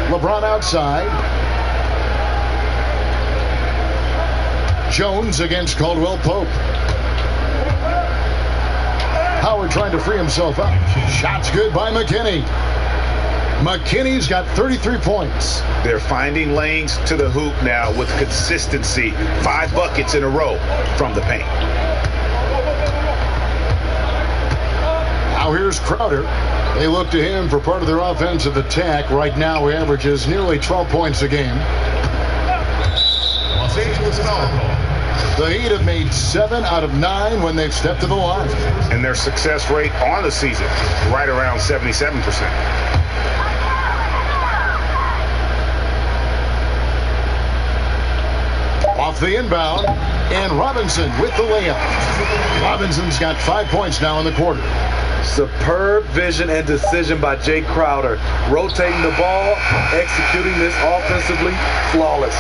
LeBron outside. Jones against Caldwell Pope. Howard trying to free himself up. Shot's good by McKinney. McKinney's got 33 points. They're finding lanes to the hoop now with consistency. 5 buckets in a row from the paint. Now here's Crowder. They look to him for part of their offensive attack. Right now he averages nearly 12 points a game. Los Angeles foul call. The Heat have made 7 out of 9 when they've stepped to the line. And their success rate on the season, right around 77%. Off the inbound, and Robinson with the layup. Robinson's got 5 points now in the quarter. Superb vision and decision by Jay Crowder. Rotating the ball, executing this offensively, flawless.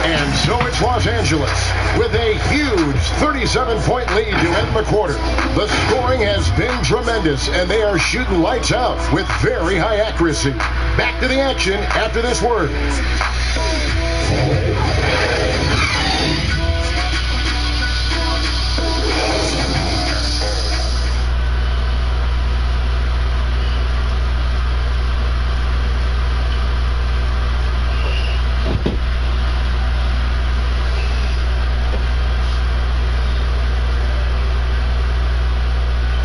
And so it's Los Angeles with a huge 37-point lead to end the quarter. The scoring has been tremendous, and they are shooting lights out with very high accuracy. Back to the action after this word.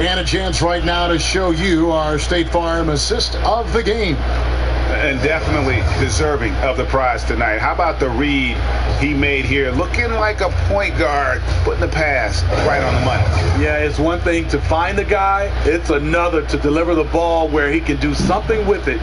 And a chance right now to show you our State Farm assist of the game. And definitely deserving of the prize tonight. How about the read he made here? Looking like a point guard, putting the pass right on the money. Yeah, it's one thing to find the guy. It's another to deliver the ball where he can do something with it.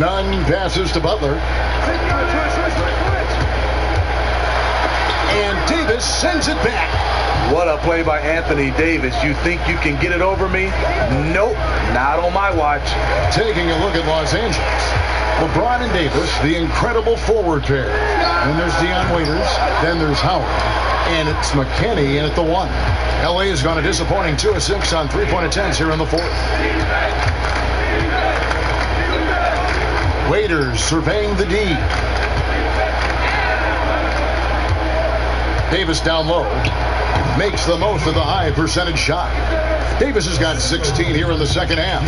Nunn passes to Butler. And Davis sends it back. What a play by Anthony Davis. You think you can get it over me? Nope, not on my watch. Taking a look at Los Angeles. LeBron and Davis, the incredible forward pair. Then there's Dion Waiters. Then there's Howard. And it's McKinney in at the 1. LA has gone a disappointing 2 of 6 on three-point attempts here in the 4th. Waiters surveying the D. Davis down low. Makes the most of the high percentage shot. Davis has got 16 here in the second half.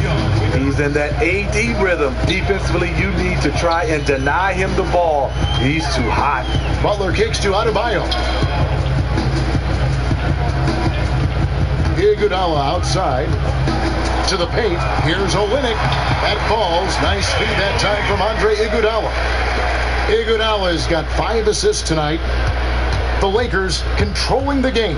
He's in that AD rhythm. Defensively, you need to try and deny him the ball. He's too hot. Butler kicks to Adebayo. Iguodala outside. To the paint. Here's Olynyk. That falls. Nice feed that time from Andre Iguodala. Iguodala has got 5 assists tonight. The Lakers controlling the game.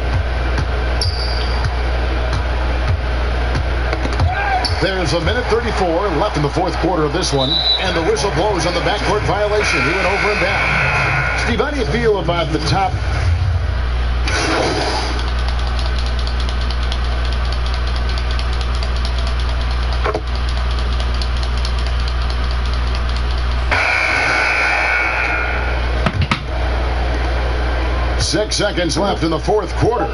There's a minute 34 left in the 4th quarter of this one, and the whistle blows on the backcourt violation. He went over and back. Steve, how do you feel about the top? Six seconds left in the 4th quarter.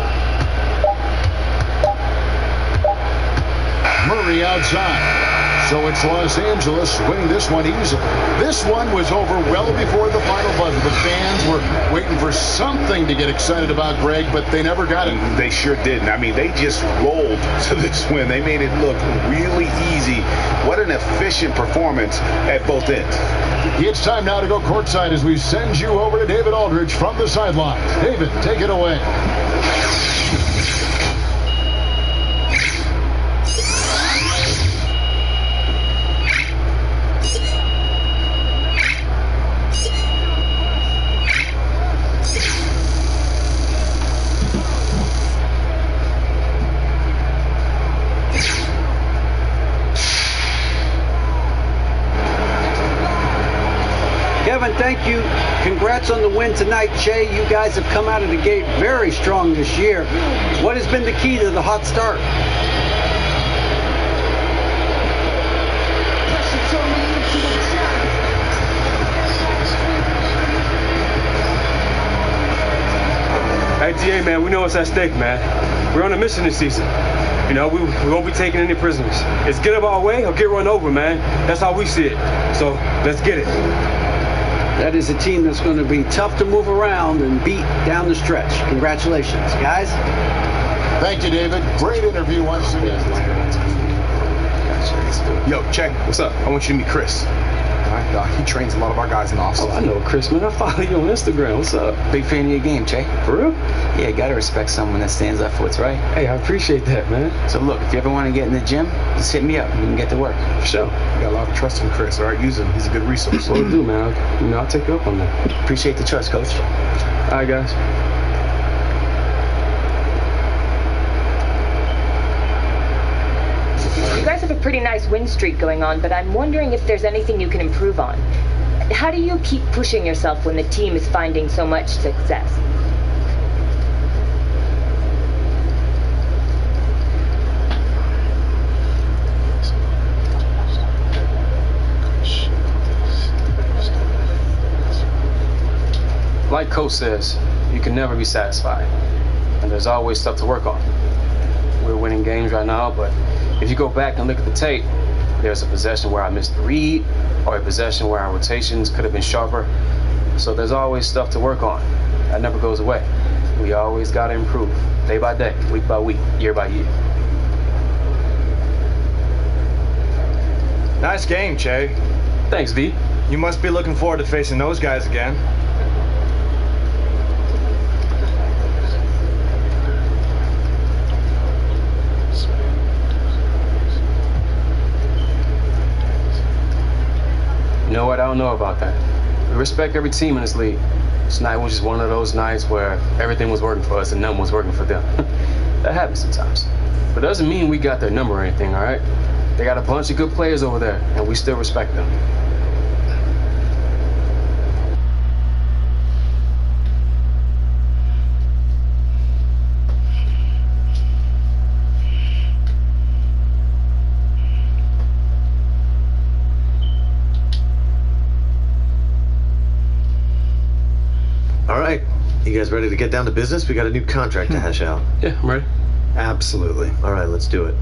Murray outside. So it's Los Angeles winning this one easily. This one was over well before the final buzzer. The fans were waiting for something to get excited about, Greg, but they never got it. They sure didn't. I mean, they just rolled to this win. They made it look really easy. What an efficient performance at both ends. It's time now to go courtside as we send you over to David Aldridge from the sideline. David, take it away. Kevin, thank you. Congrats on the win tonight. Che, you guys have come out of the gate very strong this year. What has been the key to the hot start? Hey, DA, man, we know what's at stake, man. We're on a mission this season. You know, we won't be taking any prisoners. It's get up our way or get run over, man. That's how we see it. So, let's get it. That is a team that's going to be tough to move around and beat down the stretch. Congratulations, guys. Thank you, David. Great interview once again. Yo, Che, what's up? I want you to meet Chris. All right, he trains a lot of our guys in the offseason. Oh, I know Chris, man. I follow you on Instagram. What's up? Big fan of your game, Che. For real? Yeah, you gotta respect someone that stands up for what's right. Hey, I appreciate that, man. So look, if you ever want to get in the gym, just hit me up. We can get to work. For sure. You got a lot of trust in Chris, all right? Use him. He's a good resource. What do, man? I'll take you up on that. Appreciate the trust, Coach. All right, guys. You guys have a pretty nice win streak going on, but I'm wondering if there's anything you can improve on. How do you keep pushing yourself when the team is finding so much success? Like Coach says, you can never be satisfied. And there's always stuff to work on. We're winning games right now, but if you go back and look at the tape, there's a possession where I missed the read, or a possession where our rotations could have been sharper. So there's always stuff to work on. That never goes away. We always got to improve, day by day, week by week, year by year. Nice game, Che. Thanks, V. You must be looking forward to facing those guys again. You know what? I don't know about that. We respect every team in this league. This night was just one of those nights where everything was working for us and none was working for them. That happens sometimes. But it doesn't mean we got their number or anything, all right? They got a bunch of good players over there, and we still respect them. You guys ready to get down to business? We got a new contract to hash out. Yeah, I'm ready. Absolutely. All right, let's do it.